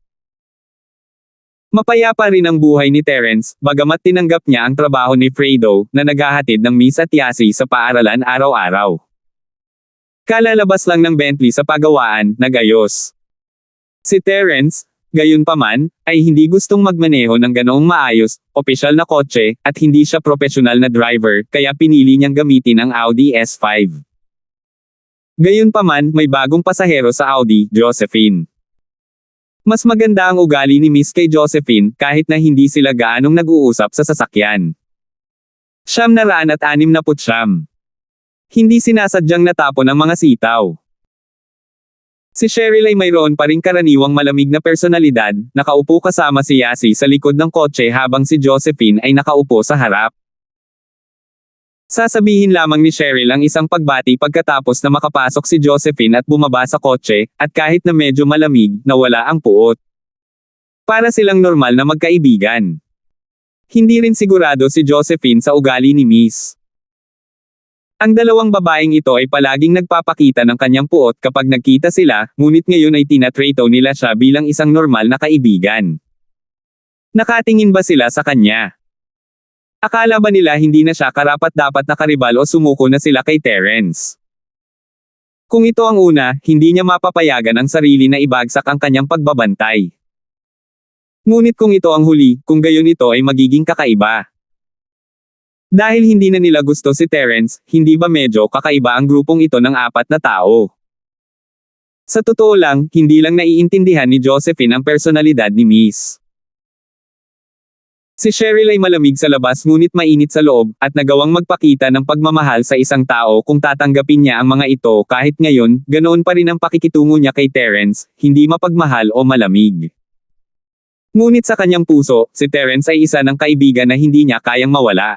Speaker 1: Mapayapa rin ang buhay ni Terence, bagamat tinanggap niya ang trabaho ni Fredo, na naghahatid ng Miss at Yasi sa paaralan araw-araw. Kalalabas lang ng Bentley sa pagawaan, nagayos. Si Terence, gayunpaman, ay hindi gustong magmaneho ng ganoong maayos, opisyal na kotse, at hindi siya profesional na driver, kaya pinili niyang gamitin ang Audi S5. Gayunpaman, may bagong pasahero sa Audi, Josephine. Mas maganda ang ugali ni Miss kay Josephine, kahit na hindi sila gaanong nag-uusap sa sasakyan. 969. Hindi sinasadyang natapon ang mga sitaw. Si Cheryl ay mayroon pa ring karaniwang malamig na personalidad, nakaupo kasama si Yasi sa likod ng kotse habang si Josephine ay nakaupo sa harap. Sasabihin lamang ni Cheryl ang isang pagbati pagkatapos na makapasok si Josephine at bumaba sa kotse, at kahit na medyo malamig, nawala ang puot. Para silang normal na magkaibigan. Hindi rin sigurado si Josephine sa ugali ni Miss. Ang dalawang babaeng ito ay palaging nagpapakita ng kanyang puot kapag nagkita sila, ngunit ngayon ay tinatrato nila siya bilang isang normal na kaibigan. Nakatingin ba sila sa kanya? Akala ba nila hindi na siya karapat-dapat na karibal o sumuko na sila kay Terence? Kung ito ang una, hindi niya mapapayagan ang sarili na ibagsak ang kanyang pagbabantay. Ngunit kung ito ang huli, kung gayon ito ay magiging kakaiba. Dahil hindi na nila gusto si Terence, hindi ba medyo kakaiba ang grupong ito ng 4 na tao? Sa totoo lang, hindi lang naiintindihan ni Josephine ang personalidad ni Miss. Si Cheryl ay malamig sa labas ngunit mainit sa loob, at nagawang magpakita ng pagmamahal sa isang tao kung tatanggapin niya ang mga ito kahit ngayon, ganoon pa rin ang pakikitungo niya kay Terence, hindi mapagmahal o malamig. Ngunit sa kanyang puso, si Terence ay isa ng kaibigan na hindi niya kayang mawala.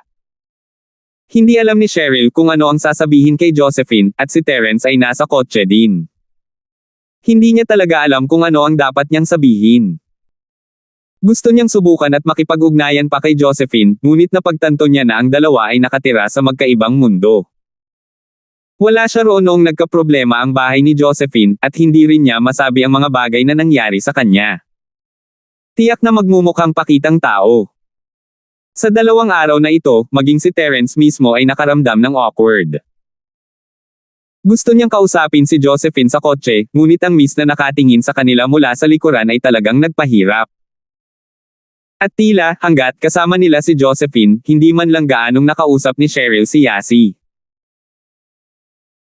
Speaker 1: Hindi alam ni Cheryl kung ano ang sasabihin kay Josephine, at si Terence ay nasa kotse din. Hindi niya talaga alam kung ano ang dapat niyang sabihin. Gusto niyang subukan at makipag-ugnayan pa kay Josephine, ngunit napagtanto niya na ang dalawa ay nakatira sa magkaibang mundo. Wala siya roon noong nagkaproblema ang bahay ni Josephine, at hindi rin niya masabi ang mga bagay na nangyari sa kanya. Tiyak na magmumukhang pakitang tao. Sa 2 araw na ito, maging si Terence mismo ay nakaramdam ng awkward. Gusto niyang kausapin si Josephine sa kotse, ngunit ang Miss na nakatingin sa kanila mula sa likuran ay talagang nagpahirap. At tila, hanggat kasama nila si Josephine, hindi man lang gaanong nakausap ni Cheryl si Yasi.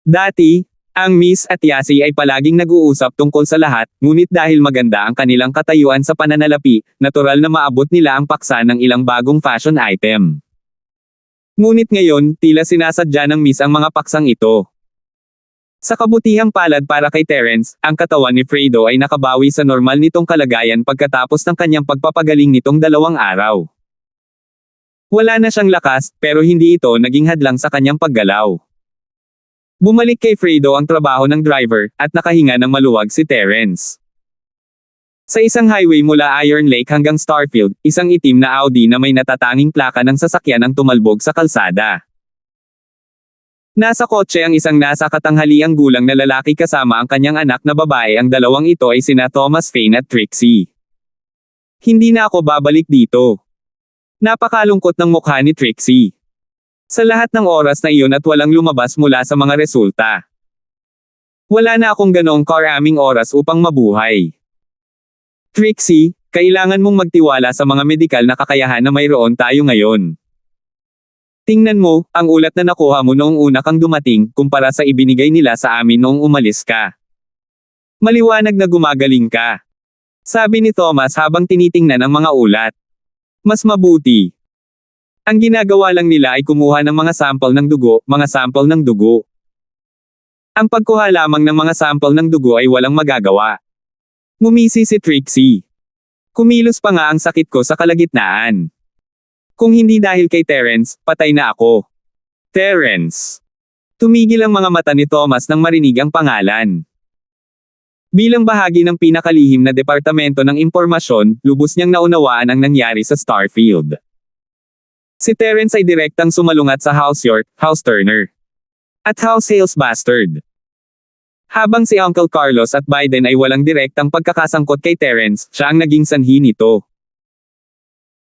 Speaker 1: Dati, ang Miss at Yasi ay palaging nag-uusap tungkol sa lahat, ngunit dahil maganda ang kanilang katayuan sa pananalapi, natural na maabot nila ang paksa ng ilang bagong fashion item. Ngunit ngayon, tila sinasadya ng Miss ang mga paksang ito. Sa kabutihang palad para kay Terence, ang katawan ni Fredo ay nakabawi sa normal nitong kalagayan pagkatapos ng kanyang pagpapagaling nitong 2 araw. Wala na siyang lakas, pero hindi ito naging hadlang sa kanyang paggalaw. Bumalik kay Fredo ang trabaho ng driver, at nakahinga ng maluwag si Terence. Sa isang highway mula Iron Lake hanggang Starfield, isang itim na Audi na may natatanging plaka ng sasakyan ang tumalbog sa kalsada. Nasa kotse ang isang nasa katanghaliang gulang na lalaki kasama ang kanyang anak na babae. Ang dalawang ito ay sina Thomas Fane at Trixie. Hindi na ako babalik dito. Napakalungkot ng mukha ni Trixie. Sa lahat ng oras na iyon at walang lumabas mula sa mga resulta. Wala na akong ganoong karaming oras upang mabuhay. Trixie, kailangan mong magtiwala sa mga medikal na kakayahan na mayroon tayo ngayon. Tingnan mo, ang ulat na nakuha mo noong una kang dumating, kumpara sa ibinigay nila sa amin noong umalis ka. Maliwanag na gumagaling ka. Sabi ni Thomas habang tinitingnan ang mga ulat. Mas mabuti. Ang ginagawa lang nila ay kumuha ng mga sample ng dugo. Ang pagkuha lamang ng mga sample ng dugo ay walang magagawa. Ngumisi si Trixie. Kumilos pa nga ang sakit ko sa kalagitnaan. Kung hindi dahil kay Terence, patay na ako. Terence. Tumigil ang mga mata ni Thomas nang marinig ang pangalan. Bilang bahagi ng pinakalihim na departamento ng impormasyon, lubos niyang naunawaan ang nangyari sa Starfield. Si Terence ay direktang sumalungat sa House York, House Turner, at House Hales Bastard. Habang si Uncle Carlos at Biden ay walang direktang pagkakasangkot kay Terence, siya ang naging sanhi nito.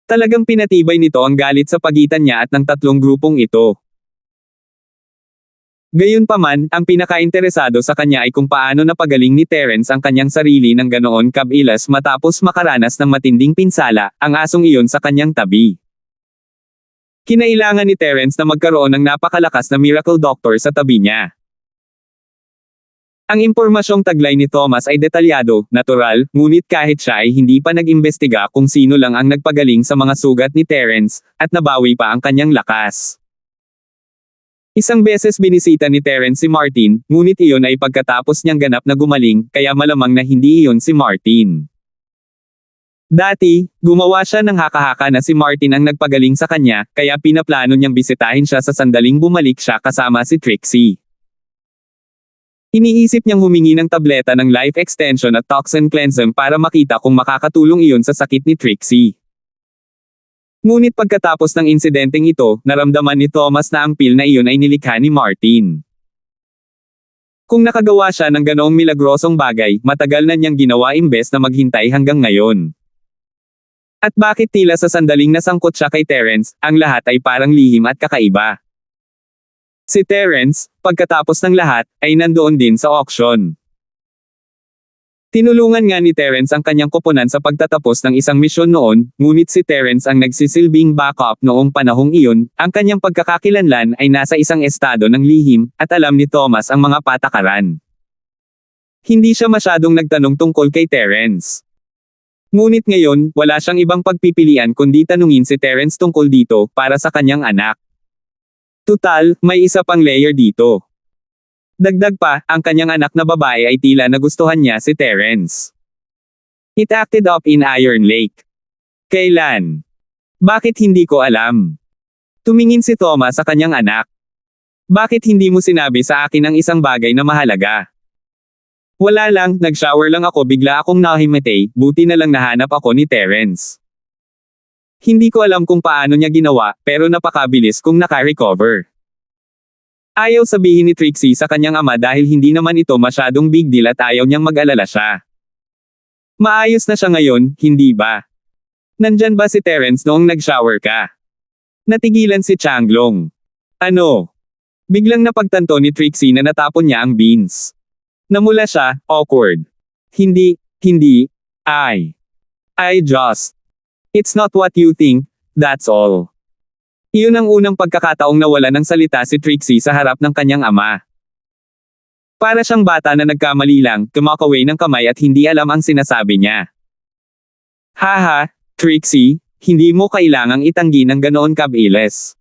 Speaker 1: Talagang pinatibay nito ang galit sa pagitan niya at ng tatlong grupong ito. Gayunpaman, ang pinaka-interesado sa kanya ay kung paano napagaling ni Terence ang kanyang sarili ng ganoon kabilis matapos makaranas ng matinding pinsala, ang asong iyon sa kanyang tabi. Kinailangan ni Terence na magkaroon ng napakalakas na miracle doctor sa tabi niya. Ang impormasyong taglay ni Thomas ay detalyado, natural, ngunit kahit siya ay hindi pa nag-imbestiga kung sino lang ang nagpagaling sa mga sugat ni Terence, at nabawi pa ang kanyang lakas. Isang beses binisita ni Terence si Martin, ngunit iyon ay pagkatapos niyang ganap na gumaling, kaya malamang na hindi iyon si Martin. Dati, gumawa siya ng haka-haka na si Martin ang nagpagaling sa kanya, kaya pinaplano niyang bisitahin siya sa sandaling bumalik siya kasama si Trixie. Iniisip niyang humingi ng tableta ng life extension at toxin cleansing para makita kung makakatulong iyon sa sakit ni Trixie. Ngunit pagkatapos ng insidenteng ito, naramdaman ni Thomas na ang pil na iyon ay nilikha ni Martin. Kung nakagawa siya ng ganoong milagrosong bagay, matagal na niyang ginawa imbes na maghintay hanggang ngayon. At bakit tila sa sandaling nasangkot siya kay Terence, ang lahat ay parang lihim at kakaiba. Si Terence, pagkatapos ng lahat, ay nandoon din sa auction. Tinulungan nga ni Terence ang kanyang koponan sa pagtatapos ng isang misyon noon, ngunit si Terence ang nagsisilbing backup noong panahong iyon, ang kanyang pagkakakilanlan ay nasa isang estado ng lihim, at alam ni Thomas ang mga patakaran. Hindi siya masyadong nagtanong tungkol kay Terence. Ngunit ngayon, wala siyang ibang pagpipilian kundi tanungin si Terence tungkol dito, para sa kanyang anak. Tutal, may isa pang layer dito. Dagdag pa, ang kanyang anak na babae ay tila nagustuhan niya si Terence. It acted up in Iron Lake. Kailan? Bakit hindi ko alam? Tumingin si Thomas sa kanyang anak. Bakit hindi mo sinabi sa akin ang isang bagay na mahalaga? Wala lang, nag-shower lang ako bigla akong nahimatay, buti na lang nahanap ako ni Terence. Hindi ko alam kung paano niya ginawa, pero napakabilis kung naka-recover. Ayaw sabihin ni Trixie sa kanyang ama dahil hindi naman ito masyadong big deal at ayaw niyang mag-alala siya. Maayos na siya ngayon, hindi ba? Nandyan ba si Terence noong nag-shower ka? Natigilan si Changlong. Ano? Biglang napagtanto ni Trixie na natapon niya ang beans. Namula siya, awkward. Hindi, I just. It's not what you think, that's all. Iyon ang unang pagkakataong nawala ng salita si Trixie sa harap ng kanyang ama. Para siyang bata na nagkamali lang, tumakaway ng kamay at hindi alam ang sinasabi niya. Haha, Trixie, hindi mo kailangang itanggi ng ganoon kabilis.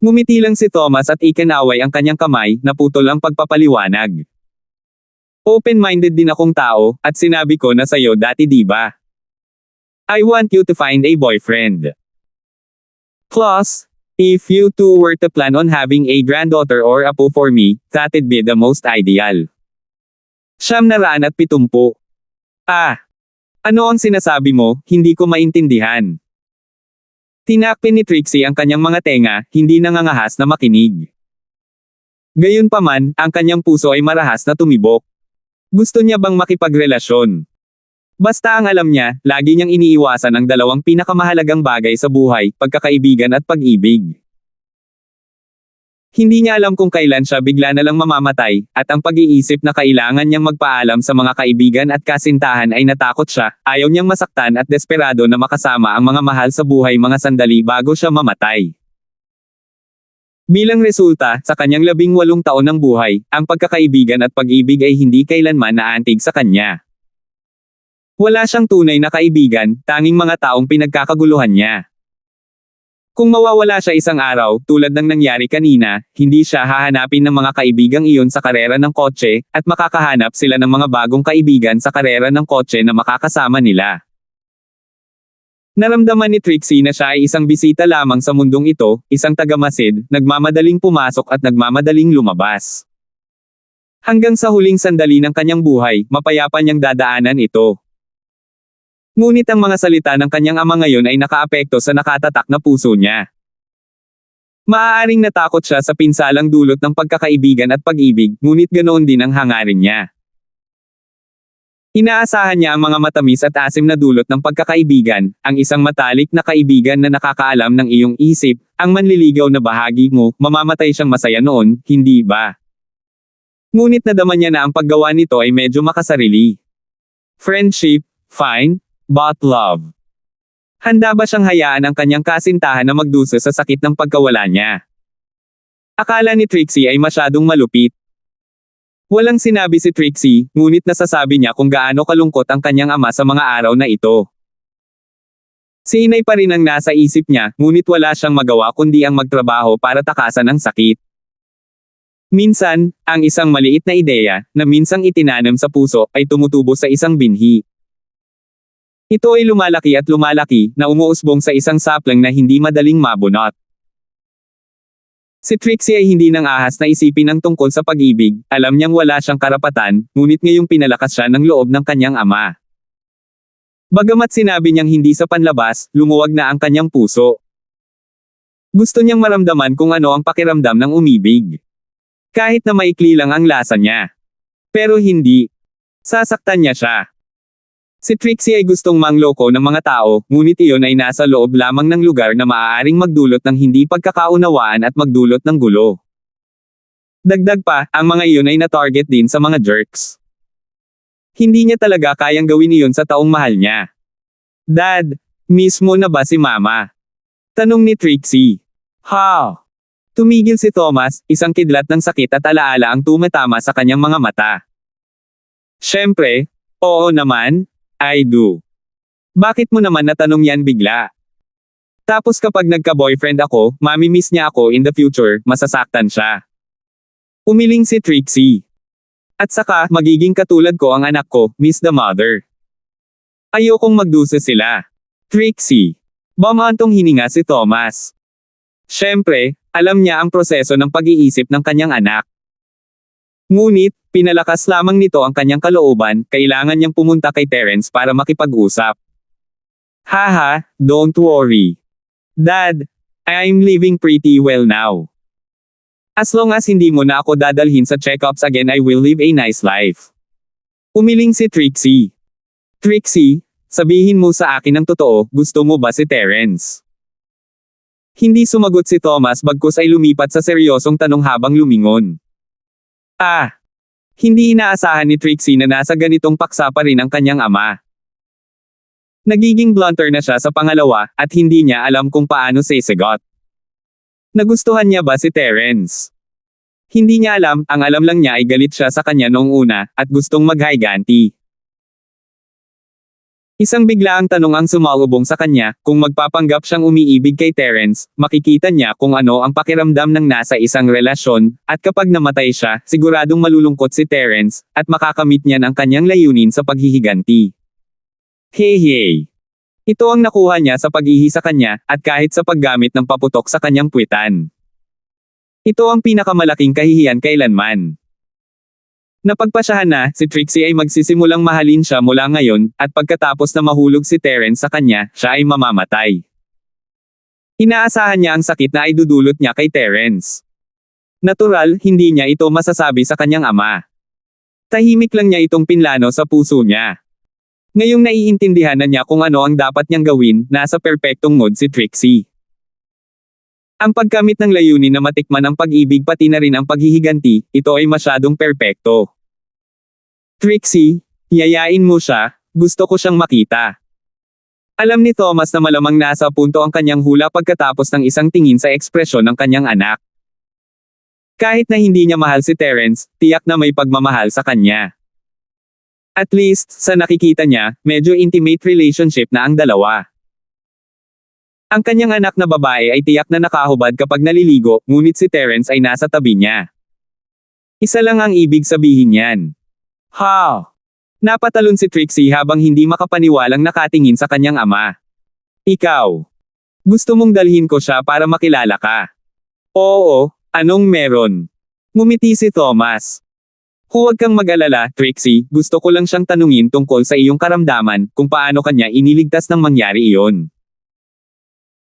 Speaker 1: Ngumiti lang si Thomas at ikinaway ang kanyang kamay, naputol ang pagpapaliwanag. Open-minded din akong tao, at sinabi ko na sayo dati diba? I want you to find a boyfriend. Plus, if you two were to plan on having a granddaughter or apo for me, that'd be the most ideal. 770. Ano ang sinasabi mo, hindi ko maintindihan. Tinakpin ni Trixie ang kanyang mga tenga, hindi nangangahas na makinig. Gayunpaman, ang kanyang puso ay marahas na tumibok. Gusto niya bang makipagrelasyon? Basta ang alam niya, lagi niyang iniiwasan ang dalawang pinakamahalagang bagay sa buhay, pagkakaibigan at pag-ibig. Hindi niya alam kung kailan siya bigla na lang mamamatay, at ang pag-iisip na kailangan niyang magpaalam sa mga kaibigan at kasintahan ay natakot siya, ayaw niyang masaktan at desperado na makasama ang mga mahal sa buhay mga sandali bago siya mamatay. Bilang resulta, sa kanyang 18 taon ng buhay, ang pagkakaibigan at pag-ibig ay hindi kailanman naantig sa kanya. Wala siyang tunay na kaibigan, tanging mga taong pinagkakaguluhan niya. Kung mawawala siya isang araw, tulad ng nangyari kanina, hindi siya hahanapin ng mga kaibigang iyon sa karera ng kotse, at makakahanap sila ng mga bagong kaibigan sa karera ng kotse na makakasama nila. Naramdaman ni Trixie na siya ay isang bisita lamang sa mundong ito, isang tagamasid, nagmamadaling pumasok at nagmamadaling lumabas. Hanggang sa huling sandali ng kanyang buhay, mapayapa niyang dadaanan ito. Ngunit ang mga salita ng kanyang ama ngayon ay nakaapekto sa nakatatak na puso niya. Maaaring natakot siya sa pinsalang dulot ng pagkakaibigan at pag-ibig, ngunit ganoon din ang hangarin niya. Inaasahan niya ang mga matamis at asim na dulot ng pagkakaibigan, ang isang matalik na kaibigan na nakakaalam ng iyong isip, ang manliligaw na bahagi mo, mamamatay siyang masaya noon, hindi ba? Ngunit nadama niya na ang paggawa nito ay medyo makasarili. Friendship, fine. But love. Handa ba siyang hayaan ang kanyang kasintahan na magdusa sa sakit ng pagkawala niya? Akala ni Trixie ay masyadong malupit. Walang sinabi si Trixie, ngunit nasasabi niya kung gaano kalungkot ang kanyang ama sa mga araw na ito. Si inay pa rin ang nasa isip niya, ngunit wala siyang magawa kundi ang magtrabaho para takasan ang sakit. Minsan, ang isang maliit na ideya, na minsang itinanam sa puso, ay tumutubo sa isang binhi. Ito ay lumalaki, na umuusbong sa isang sapling na hindi madaling mabunot. Si Trixie ay hindi nang ahas na isipin ang tungkol sa pag-ibig, alam niyang wala siyang karapatan, ngunit ngayong pinalakas siya ng loob ng kanyang ama. Bagamat sinabi niyang hindi sa panlabas, lumuwag na ang kanyang puso. Gusto niyang maramdaman kung ano ang pakiramdam ng umibig. Kahit na maikli lang ang lasa niya. Pero hindi. Sasaktan niya siya. Si Trixie ay gustong mangloko ng mga tao, ngunit iyon ay nasa loob lamang ng lugar na maaaring magdulot ng hindi pagkakaunawaan at magdulot ng gulo. Dagdag pa, ang mga iyon ay na-target din sa mga jerks. Hindi niya talaga kayang gawin iyon sa taong mahal niya. Dad, miss mo na ba si Mama? Tanong ni Trixie. How? Tumigil si Thomas, isang kidlat ng sakit at alaala ang tumatama sa kanyang mga mata. Siyempre, oo naman. I do. Bakit mo naman natanong yan bigla? Tapos kapag nagka-boyfriend ako, mamimiss niya ako in the future, masasaktan siya. Umiling si Trixie. At saka, magiging katulad ko ang anak ko, miss the mother. Ayokong magdusa sila. Trixie. Bumantong hininga si Thomas. Siyempre, alam niya ang proseso ng pag-iisip ng kanyang anak. Ngunit, pinalakas lamang nito ang kanyang kalooban, kailangan niyang pumunta kay Terence para makipag-usap. Haha, don't worry. Dad, I'm living pretty well now. As long as hindi mo na ako dadalhin sa check-ups again I will live a nice life. Umiling si Trixie. Trixie, sabihin mo sa akin ang totoo, gusto mo ba si Terence? Hindi sumagot si Thomas bagkus ay lumipat sa seryosong tanong habang lumingon. Hindi inaasahan ni Trixie na nasa ganitong paksa pa rin ang kanyang ama. Nagiging blunter na siya sa pangalawa, at hindi niya alam kung paano sasagot. Nagustuhan niya ba si Terence? Hindi niya alam, ang alam lang niya ay galit siya sa kanya noong una, at gustong maghiganti. Isang biglaang tanong ang sumalubong sa kanya, kung magpapanggap siyang umiibig kay Terence, makikita niya kung ano ang pakiramdam ng nasa isang relasyon, at kapag namatay siya, siguradong malulungkot si Terence, at makakamit niya ang kanyang layunin sa paghihiganti. Hey. Ito ang nakuha niya sa pag-ihi sa kanya, at kahit sa paggamit ng paputok sa kanyang puwitan. Ito ang pinakamalaking kahihiyan kailanman. Napagpasyahan na, si Trixie ay magsisimulang mahalin siya mula ngayon, at pagkatapos na mahulog si Terence sa kanya, siya ay mamamatay. Inaasahan niya ang sakit na ay dudulot niya kay Terence. Natural, hindi niya ito masasabi sa kanyang ama. Tahimik lang niya itong pinlano sa puso niya. Ngayong naiintindihan na niya kung ano ang dapat niyang gawin, nasa perpektong mood si Trixie. Ang pagkamit ng layunin na matikman ang pag-ibig pati na rin ang paghihiganti, ito ay masyadong perpekto. Trixie, yayain mo siya, gusto ko siyang makita. Alam ni Thomas na malamang nasa punto ang kanyang hula pagkatapos ng isang tingin sa ekspresyon ng kanyang anak. Kahit na hindi niya mahal si Terence, tiyak na may pagmamahal sa kanya. At least, sa nakikita niya, medyo intimate relationship na ang dalawa. Ang kanyang anak na babae ay tiyak na nakahubad kapag naliligo, ngunit si Terence ay nasa tabi niya. Isa lang ang ibig sabihin niyan. How? Napatalon si Trixie habang hindi makapaniwalang nakatingin sa kanyang ama. Ikaw. Gusto mong dalhin ko siya para makilala ka? Oo, anong meron? Ngumiti si Thomas. Huwag kang mag-alala, Trixie, gusto ko lang siyang tanungin tungkol sa iyong karamdaman, kung paano kanya iniligtas nang mangyari iyon.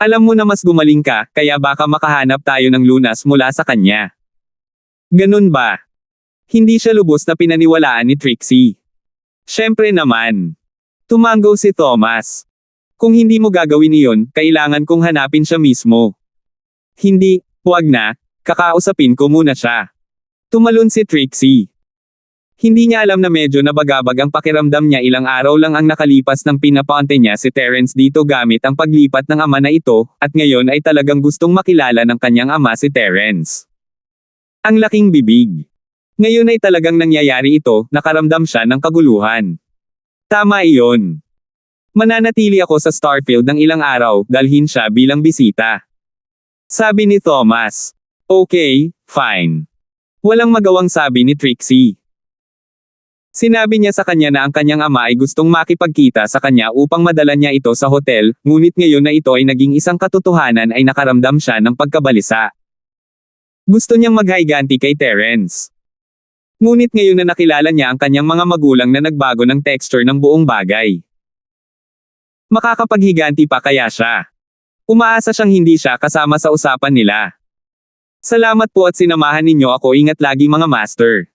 Speaker 1: Alam mo na mas gumaling ka, kaya baka makahanap tayo ng lunas mula sa kanya. Ganun ba? Hindi siya lubos na pinaniwalaan ni Trixie. Siyempre naman. Tumango si Thomas. Kung hindi mo gagawin iyon, kailangan kong hanapin siya mismo. Hindi, huwag na, kakausapin ko muna siya. Tumalon si Trixie. Hindi niya alam na medyo nabagabag ang pakiramdam niya, ilang araw lang ang nakalipas nang pinapaante niya si Terence dito gamit ang paglipat ng ama na ito, at ngayon ay talagang gustong makilala ng kanyang ama si Terence. Ang laking bibig. Ngayon ay talagang nangyayari ito, nakaramdam siya ng kaguluhan. Tama iyon. Mananatili ako sa Starfield ng ilang araw, dalhin siya bilang bisita. Sabi ni Thomas. Okay, fine. Walang magawang sabi ni Trixie. Sinabi niya sa kanya na ang kanyang ama ay gustong makipagkita sa kanya upang madala niya ito sa hotel, ngunit ngayon na ito ay naging isang katotohanan ay nakaramdam siya ng pagkabalisa. Gusto niyang maghiganti kay Terence. Ngunit ngayon na nakilala niya ang kanyang mga magulang na nagbago ng texture ng buong bagay. Makakapaghiganti pa kaya siya? Umaasa siyang hindi siya kasama sa usapan nila. Salamat po at sinamahan ninyo ako, ingat lagi mga master.